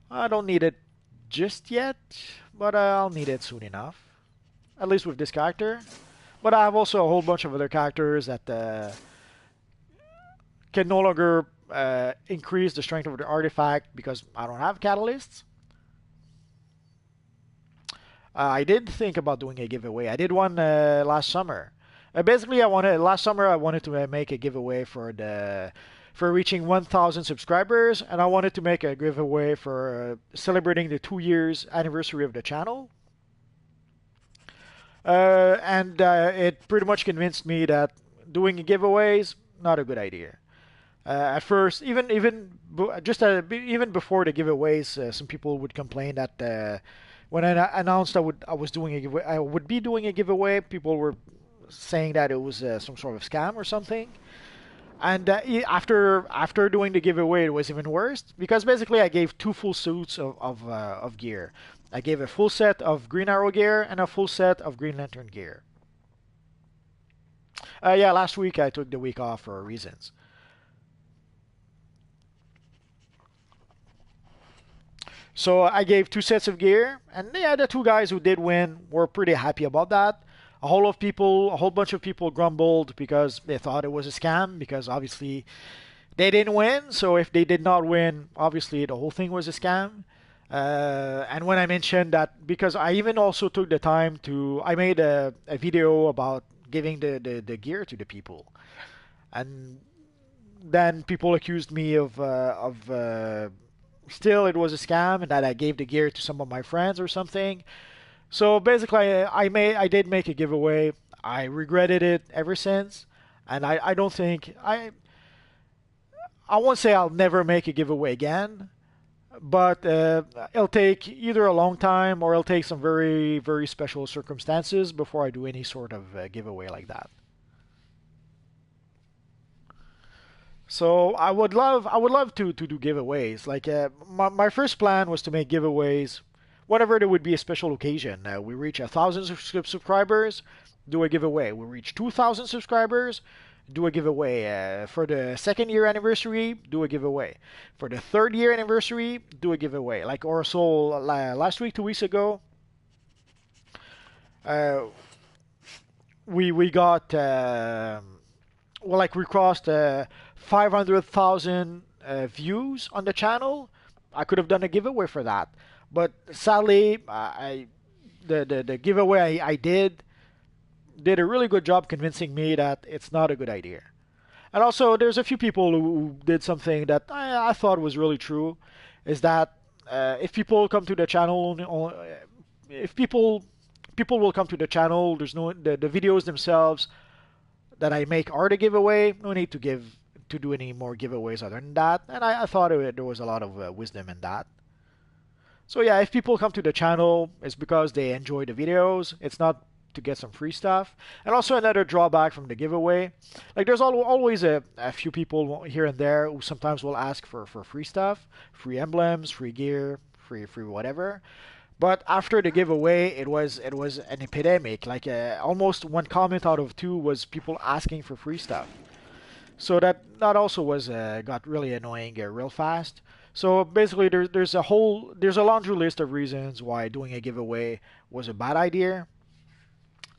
I don't need it just yet, but I'll need it soon enough. At least with this character. But I have also a whole bunch of other characters that can no longer increase the strength of the artifact because I don't have catalysts. I did think about doing a giveaway. I did one last summer. Basically, last summer I wanted to make a giveaway for reaching 1,000 subscribers, and I wanted to make a giveaway for celebrating the 2 years anniversary of the channel. And it pretty much convinced me that doing giveaways not a good idea. At first, even before the giveaways, some people would complain that when I announced I would be doing a giveaway, people were saying that it was some sort of scam or something. And after doing the giveaway, it was even worse because basically I gave 2 full suits of gear. I gave a full set of Green Arrow gear and a full set of Green Lantern gear. Yeah, last week I took the week off for reasons. So I gave 2 sets of gear, and yeah, the 2 guys who did win were pretty happy about that. A whole bunch of people grumbled because they thought it was a scam because obviously they didn't win. So if they did not win, obviously the whole thing was a scam. And when I mentioned that, because I even also took the time I made a video about giving the gear to the people, and then people accused me of still it was a scam and that I gave the gear to some of my friends or something. So basically I did make a giveaway. I regretted it ever since, and I don't think I won't say I'll never make a giveaway again, but it'll take either a long time or it'll take some very, very special circumstances before I do any sort of giveaway like that. So I would love to do giveaways. Like my first plan was to make giveaways whenever there would be a special occasion. We reach 1,000 subscribers, do a giveaway. We reach 2,000 subscribers, do a giveaway. For the 2nd year anniversary, do a giveaway. For the 3rd year anniversary, do a giveaway. Like also last week, 2 weeks ago, we got we crossed 500,000 views on the channel. I could have done a giveaway for that, but sadly, the giveaway I did a really good job convincing me that it's not a good idea. And also, there's a few people who did something that I thought was really true, is that if people come to the channel, if people will come to the channel, there's the videos themselves that I make are the giveaway. No need to do any more giveaways other than that. And I thought there was a lot of wisdom in that. So yeah, if people come to the channel, it's because they enjoy the videos. It's not to get some free stuff. And also another drawback from the giveaway, like there's always a few people here and there who sometimes will ask for free stuff, free emblems, free gear, free whatever. But after the giveaway, it was an epidemic. Like almost one comment out of two was people asking for free stuff. So that also was got really annoying real fast. So basically, there's a laundry list of reasons why doing a giveaway was a bad idea,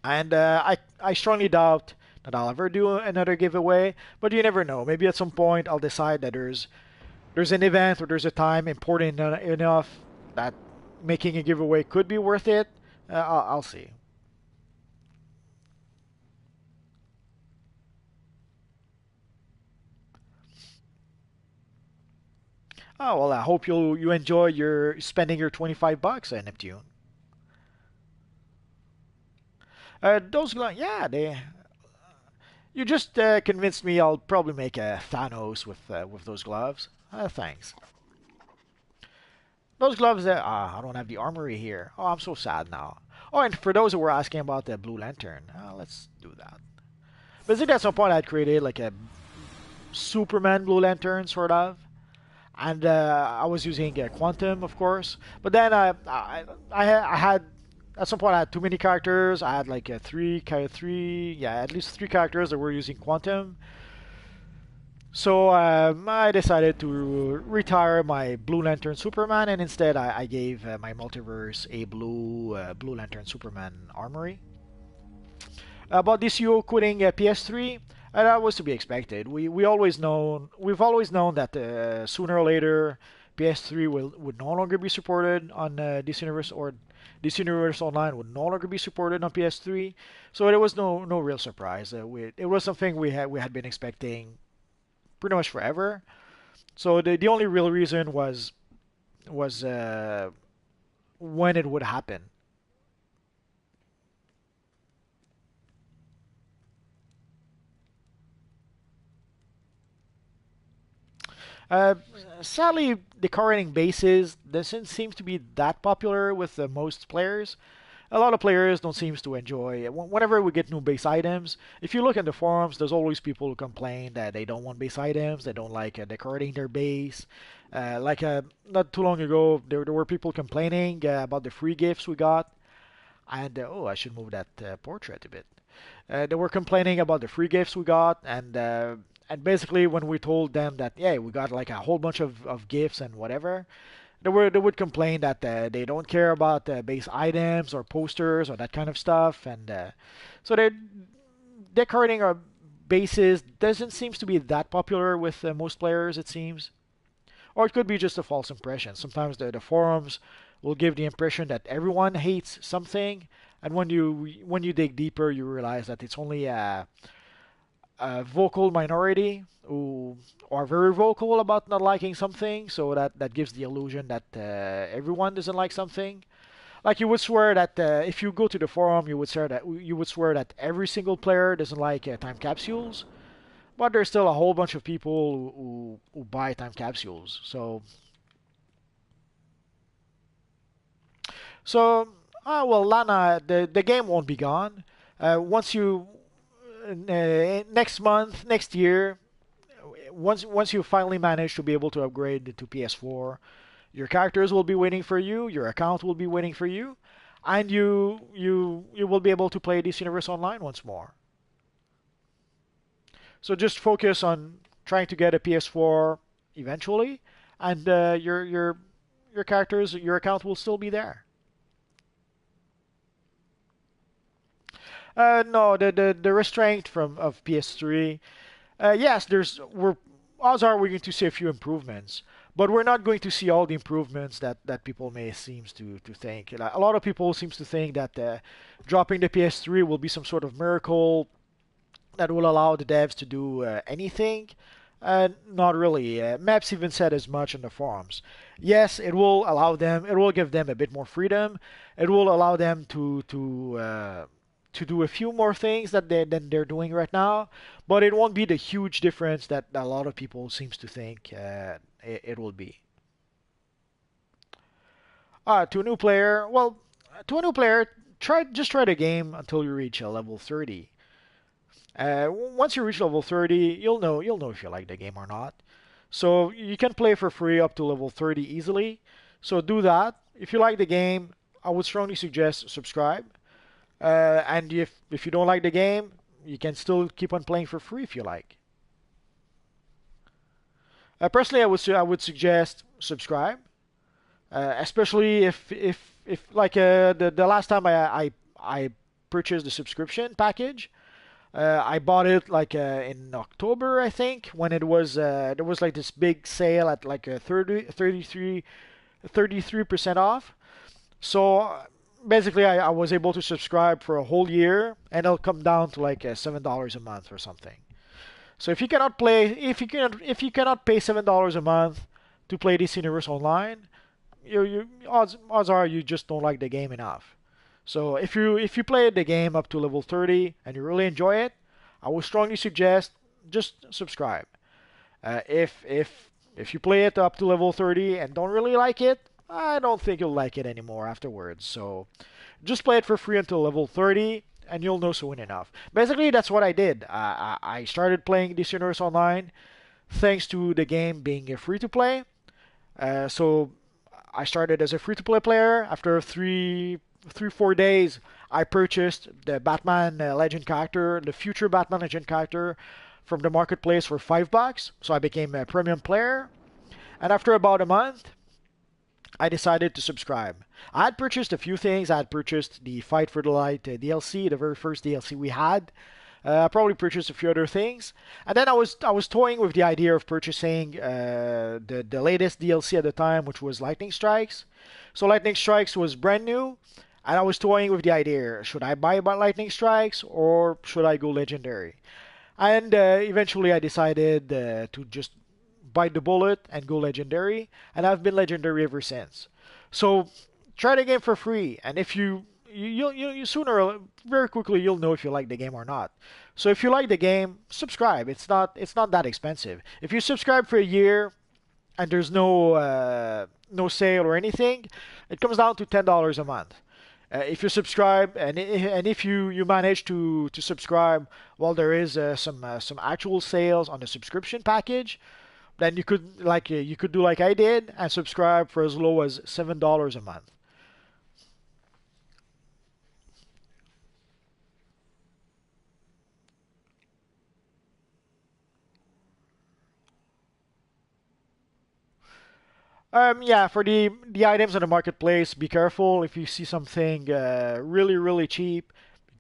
and I strongly doubt that I'll ever do another giveaway. But you never know. Maybe at some point I'll decide that there's an event or there's a time important enough that making a giveaway could be worth it. I'll see. Oh well, I hope you enjoy your spending your 25 bucks, Neptune. Yeah, they. You just convinced me. I'll probably make a Thanos with those gloves. Thanks. Those gloves. I don't have the armory here. Oh, I'm so sad now. Oh, and for those who were asking about the Blue Lantern, let's do that. But I think at some point I'd created like a Superman Blue Lantern, sort of. And I was using Quantum, of course. But then I had at some point I had too many characters. I had like at least three characters that were using Quantum. So I decided to retire my Blue Lantern Superman, and instead I gave my Multiverse a Blue Lantern Superman armory. About DCUO quitting PS3, that was to be expected. We've always known that sooner or later PS3 would no longer be supported on DC Universe, or DC Universe Online would no longer be supported on PS3. So it was no real surprise. It was something we had been expecting pretty much forever. So the only real reason was when it would happen. Uh, Sadly, decorating bases doesn't seem to be that popular with most players. A lot of players don't seem to enjoy it. Whenever we get new base items, if you look in the forums, there's always people who complain that they don't want base items, they don't like decorating their base. Not too long ago, there were people complaining about the free gifts we got. And oh, I should move that portrait a bit. They were complaining about the free gifts we got, and basically when we told them that yeah, we got like a whole bunch of gifts and whatever, they would complain that they don't care about base items or posters or that kind of stuff, and so they decorating our bases doesn't seems to be that popular with most players, it seems. Or it could be just a false impression. Sometimes the forums will give the impression that everyone hates something, and when you dig deeper, you realize that it's only a vocal minority who are very vocal about not liking something, so that gives the illusion that everyone doesn't like something. Like you would swear that if you go to the forum, you would swear that every single player doesn't like time capsules, but there's still a whole bunch of people who buy time capsules. Well, Lana, the game won't be gone. Once you next month, next year, once you finally manage to be able to upgrade to PS4, your characters will be waiting for you, your account will be waiting for you, and you will be able to play this universe online once more. So just focus on trying to get a PS4 eventually, and your characters, your account will still be there. No, the restraint of PS3. Yes, odds are we're going to see a few improvements, but we're not going to see all the improvements that people may seems to think. Like, a lot of people seems to think that dropping the PS3 will be some sort of miracle that will allow the devs to do anything. Not really. Maps even said as much in the forums. Yes, it will allow them. It will give them a bit more freedom. It will allow them to do a few more things than they're doing right now, but it won't be the huge difference that a lot of people seems to think it will be. To a new player, well, to a new player, just try the game until you reach level 30. Once you reach level 30, you'll know if you like the game or not. So you can play for free up to level 30 easily. So do that. If you like the game, I would strongly suggest subscribe. And if you don't like the game, you can still keep on playing for free if you like. Personally, I would suggest subscribe, especially if like the last time I purchased the subscription package. I bought it like in October, I think, when it was there was like this big sale at like 33% off. So basically, I was able to subscribe for a whole year, and it'll come down to like $7 a month or something. So if you cannot pay $7 a month to play this universe online, odds are you just don't like the game enough. So if you play the game up to level 30 and you really enjoy it, I would strongly suggest just subscribe. If you play it up to level 30 and don't really like it, I don't think you'll like it anymore afterwards. So just play it for free until level 30 and you'll know soon enough. Basically, that's what I did. I started playing this universe online thanks to the game being a free to play. So I started as a free to play player. After 4 days, I purchased the Batman Legend character, the future Batman Legend character from the marketplace for $5. So I became a premium player. And after about a month, I decided to subscribe. I had purchased a few things. I had purchased the Fight for the Light DLC, the very first DLC we had. I probably purchased a few other things, and then I was toying with the idea of purchasing the latest DLC at the time, which was Lightning Strikes. So Lightning Strikes was brand new, and I was toying with the idea: should I buy Lightning Strikes or should I go Legendary? And eventually I decided to just bite the bullet and go Legendary, and I've been Legendary ever since. So try the game for free, and if you sooner or very quickly you'll know if you like the game or not. So if you like the game, subscribe. It's not that expensive. If you subscribe for a year and there's no sale or anything, it comes down to $10 a month. If you subscribe and if you manage to subscribe while there is some actual sales on the subscription package, then you could do like I did and subscribe for as low as $7 a month. Yeah, for the items on the marketplace, be careful if you see something really cheap.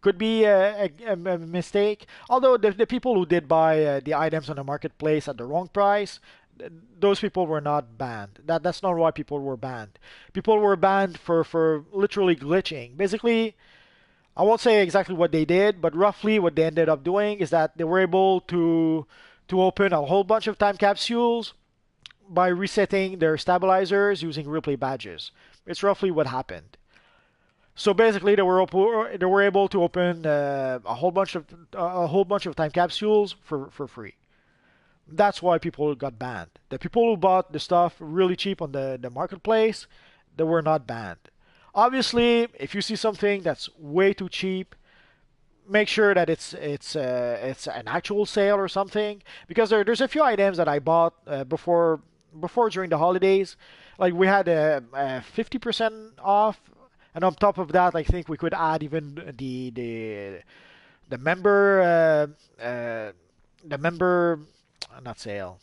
Could be a mistake. Although the people who did buy the items on the marketplace at the wrong price, those people were not banned. That's not why people were banned. People were banned for literally glitching. Basically, I won't say exactly what they did, but roughly what they ended up doing is that they were able to open a whole bunch of time capsules by resetting their stabilizers using replay badges. It's roughly what happened. So basically, they were able to open a whole bunch of time capsules for free. That's why people got banned. The people who bought the stuff really cheap on the marketplace, they were not banned. Obviously, if you see something that's way too cheap, make sure that it's an actual sale or something, because there's a few items that I bought before during the holidays. Like we had a 50% off, and on top of that, I think we could add even the member not sale.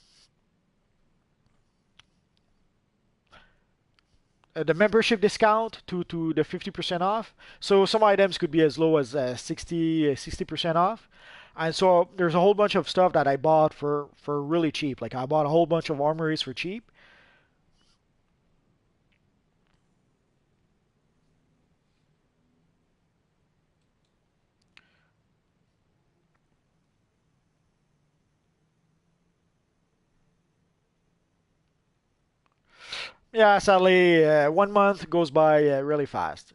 The membership discount to the 50% off. So some items could be as low as 60% off. And so there's a whole bunch of stuff that I bought for really cheap. Like I bought a whole bunch of armories for cheap. Yeah, sadly, 1 month goes by really fast.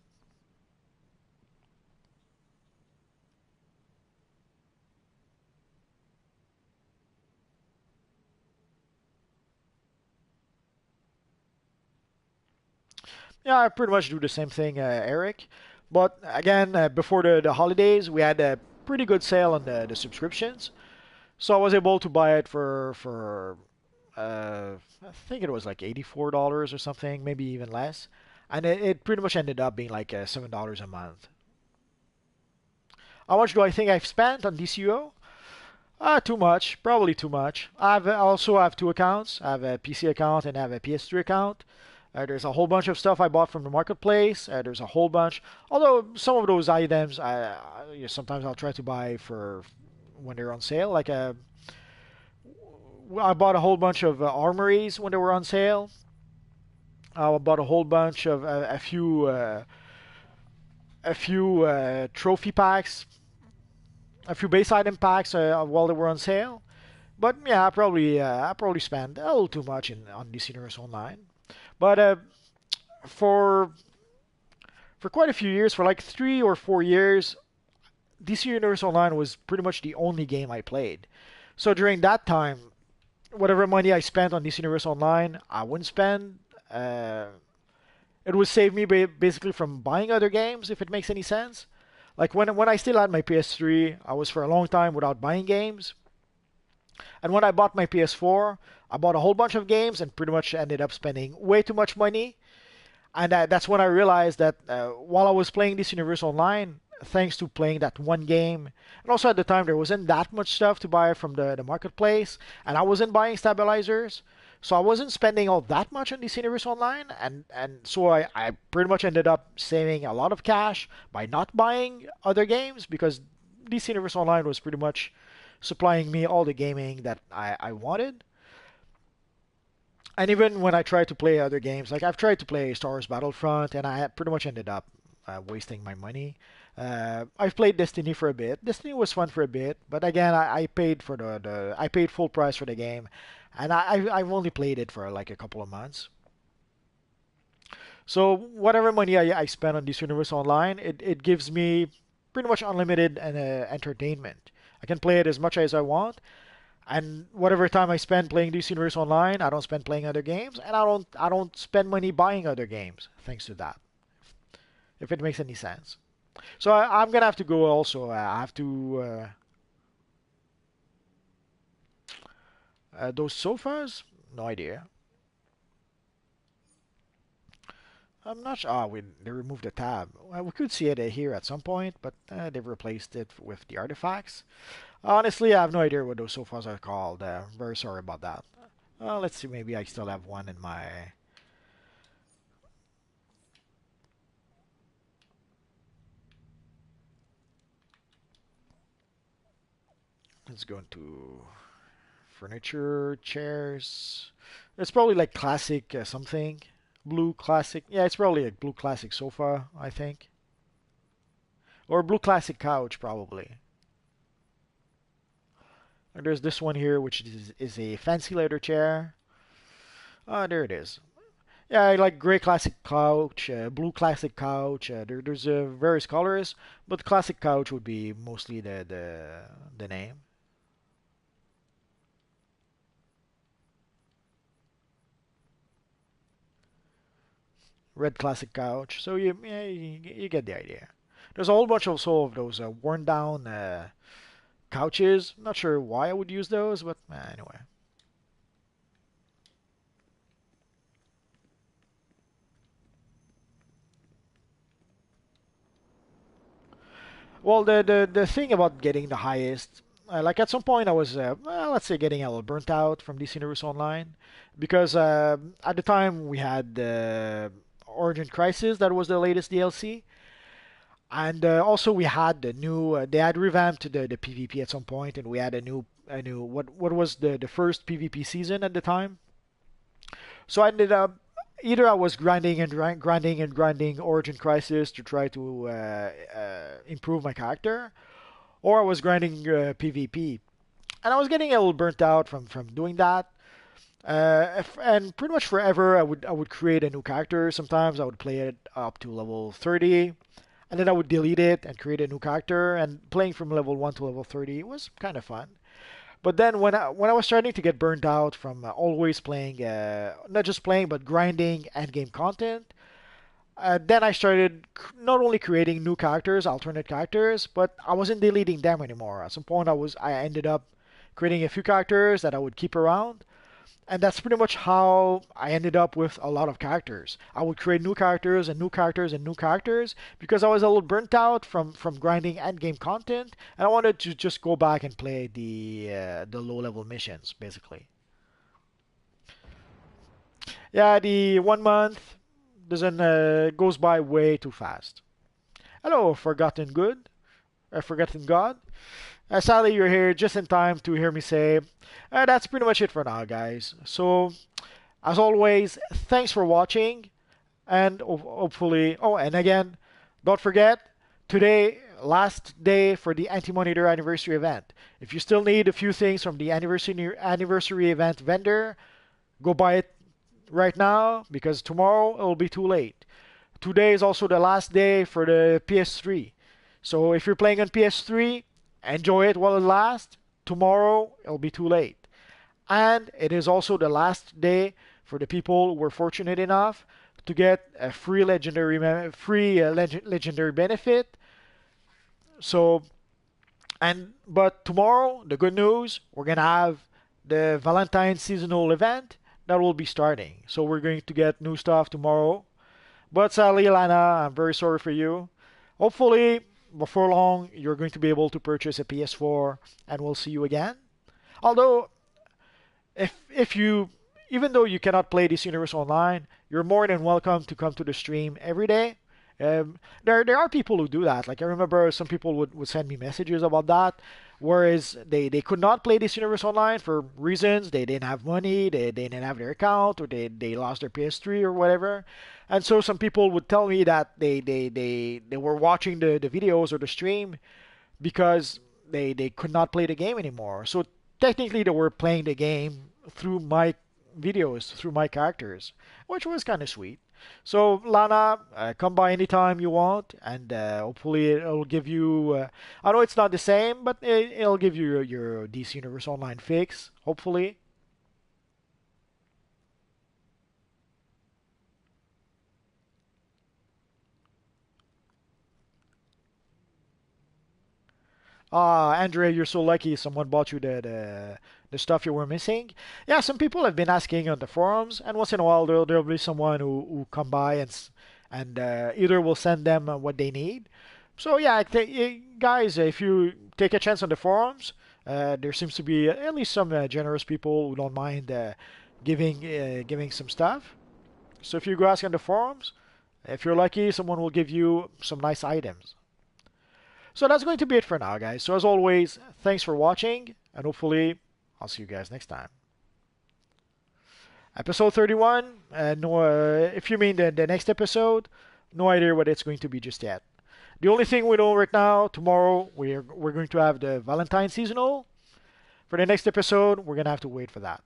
Yeah, I pretty much do the same thing, Eric. But again, before the holidays, we had a pretty good sale on the subscriptions, so I was able to buy it for I think it was like $84 or something, maybe even less, and it pretty much ended up being like $7 a month. How much do I think I've spent on DCUO? Too much, probably too much. I also have two accounts. I have a PC account and I have a PS3 account. There's a whole bunch of stuff I bought from the marketplace. There's a whole bunch. Although some of those items, sometimes I'll try to buy for when they're on sale. Like I bought a whole bunch of armories when they were on sale. I bought a whole bunch of a few trophy packs, a few base item packs while they were on sale. But yeah, I probably spent a little too much on DC Universe Online. But for quite a few years, for like 3 or 4 years, DC Universe Online was pretty much the only game I played. So during that time, whatever money I spent on DC Universe Online, I wouldn't spend. It would save me basically from buying other games, if it makes any sense. Like when I still had my PS3, I was for a long time without buying games. And when I bought my PS4, I bought a whole bunch of games and pretty much ended up spending way too much money. And that's when I realized that while I was playing this Universe Online, thanks to playing that one game, and also at the time there wasn't that much stuff to buy from the marketplace, and I wasn't buying stabilizers, so I wasn't spending all that much on this Universe Online, and so I pretty much ended up saving a lot of cash by not buying other games because this Universe Online was pretty much supplying me all the gaming that I wanted. And even when I tried to play other games, like I've tried to play Star Wars Battlefront, and I pretty much ended up wasting my money. I've played Destiny for a bit. Destiny was fun for a bit, but again, I paid for I paid full price for the game, and I've only played it for like a couple of months. So whatever money I spend on this Universe Online, it gives me pretty much unlimited entertainment. I can play it as much as I want, and whatever time I spend playing this Universe Online, I don't spend playing other games, and I don't spend money buying other games thanks to that. If it makes any sense. So I'm gonna have to go also. I have to those sofas. No idea. I'm not sure. They removed the tab. Well, we could see it here at some point, but they've replaced it with the artifacts. Honestly, I have no idea what those sofas are called. Very sorry about that. Let's see. Maybe I still have one in my. Let's go into furniture, chairs. It's probably like classic something. Blue classic. Yeah, it's probably a blue classic sofa, I think. Or blue classic couch, probably. And there's this one here, which is a fancy leather chair. There it is. Yeah, I like gray classic couch, blue classic couch. There's various colors, but classic couch would be mostly the name. Red classic couch. So you get the idea. There's a whole bunch also of those worn down couches. Not sure why I would use those, but anyway. Well, the thing about getting the highest, like at some point I was, well, let's say, getting a little burnt out from DC Universe Online, because at the time we had Origin Crisis, that was the latest DLC, and also we had the new, they had revamped the PvP at some point, and we had a new what was the first PvP season at the time. So I ended up either I was grinding and grinding and grinding Origin Crisis to try to improve my character, or I was grinding PvP, and I was getting a little burnt out from doing that. And pretty much forever, I would create a new character. Sometimes I would play it up to level 30, and then I would delete it and create a new character. And playing from level 1 to level 30 was kind of fun. But then when I was starting to get burned out from always playing, not just playing, but grinding end game content, Then I started not only creating new characters, alternate characters, but I wasn't deleting them anymore. At some point, I ended up creating a few characters that I would keep around, and that's pretty much how I ended up with a lot of characters. I would create new characters and new characters and new characters because I was a little burnt out from grinding end game content, and I wanted to just go back and play the low level missions basically. Yeah, the 1 month doesn't goes by way too fast. Hello, Forgotten God. Sadly, you're here just in time to hear me say, that's pretty much it for now, guys. So, as always, thanks for watching, and hopefully, oh, and again, don't forget, today, last day for the Anti-Monitor Anniversary event. If you still need a few things from the anniversary event vendor, go buy it right now because tomorrow it will be too late. Today is also the last day for the PS3. So if you're playing on PS3, enjoy it while it lasts. Tomorrow it'll be too late. And it is also the last day for the people who were fortunate enough to get a free legendary benefit. So, but tomorrow, the good news, we're gonna have the Valentine's seasonal event that will be starting. So we're going to get new stuff tomorrow. But sadly, Lana, I'm very sorry for you. Hopefully, before long, you're going to be able to purchase a PS4, and we'll see you again. Although, if you, even though you cannot play this universe online, you're more than welcome to come to the stream every day. There are people who do that. Like I remember some people would send me messages about that, whereas they could not play this universe online for reasons they didn't have money, they didn't have their account, or they lost their PS3 or whatever. And so some people would tell me that they were watching the videos or the stream because they could not play the game anymore. So technically they were playing the game through my videos, through my characters, which was kind of sweet. So Lana, come by anytime you want, and hopefully it'll give you. I know it's not the same, but it'll give you your DC Universe Online fix. Hopefully. Andrea, you're so lucky. Someone bought you the stuff you were missing. Yeah, some people have been asking on the forums, and once in a while there'll be someone who come by and either will send them what they need. So yeah, guys, if you take a chance on the forums, there seems to be at least some generous people who don't mind giving some stuff. So if you go ask on the forums, if you're lucky, someone will give you some nice items. So that's going to be it for now, guys. So as always, thanks for watching, and hopefully I'll see you guys next time. Episode 31, if you mean the next episode, no idea what it's going to be just yet. The only thing we know right now, tomorrow we're going to have the Valentine seasonal. For the next episode, we're going to have to wait for that.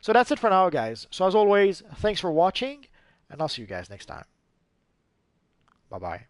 So that's it for now, guys. So as always, thanks for watching, and I'll see you guys next time. Bye-bye.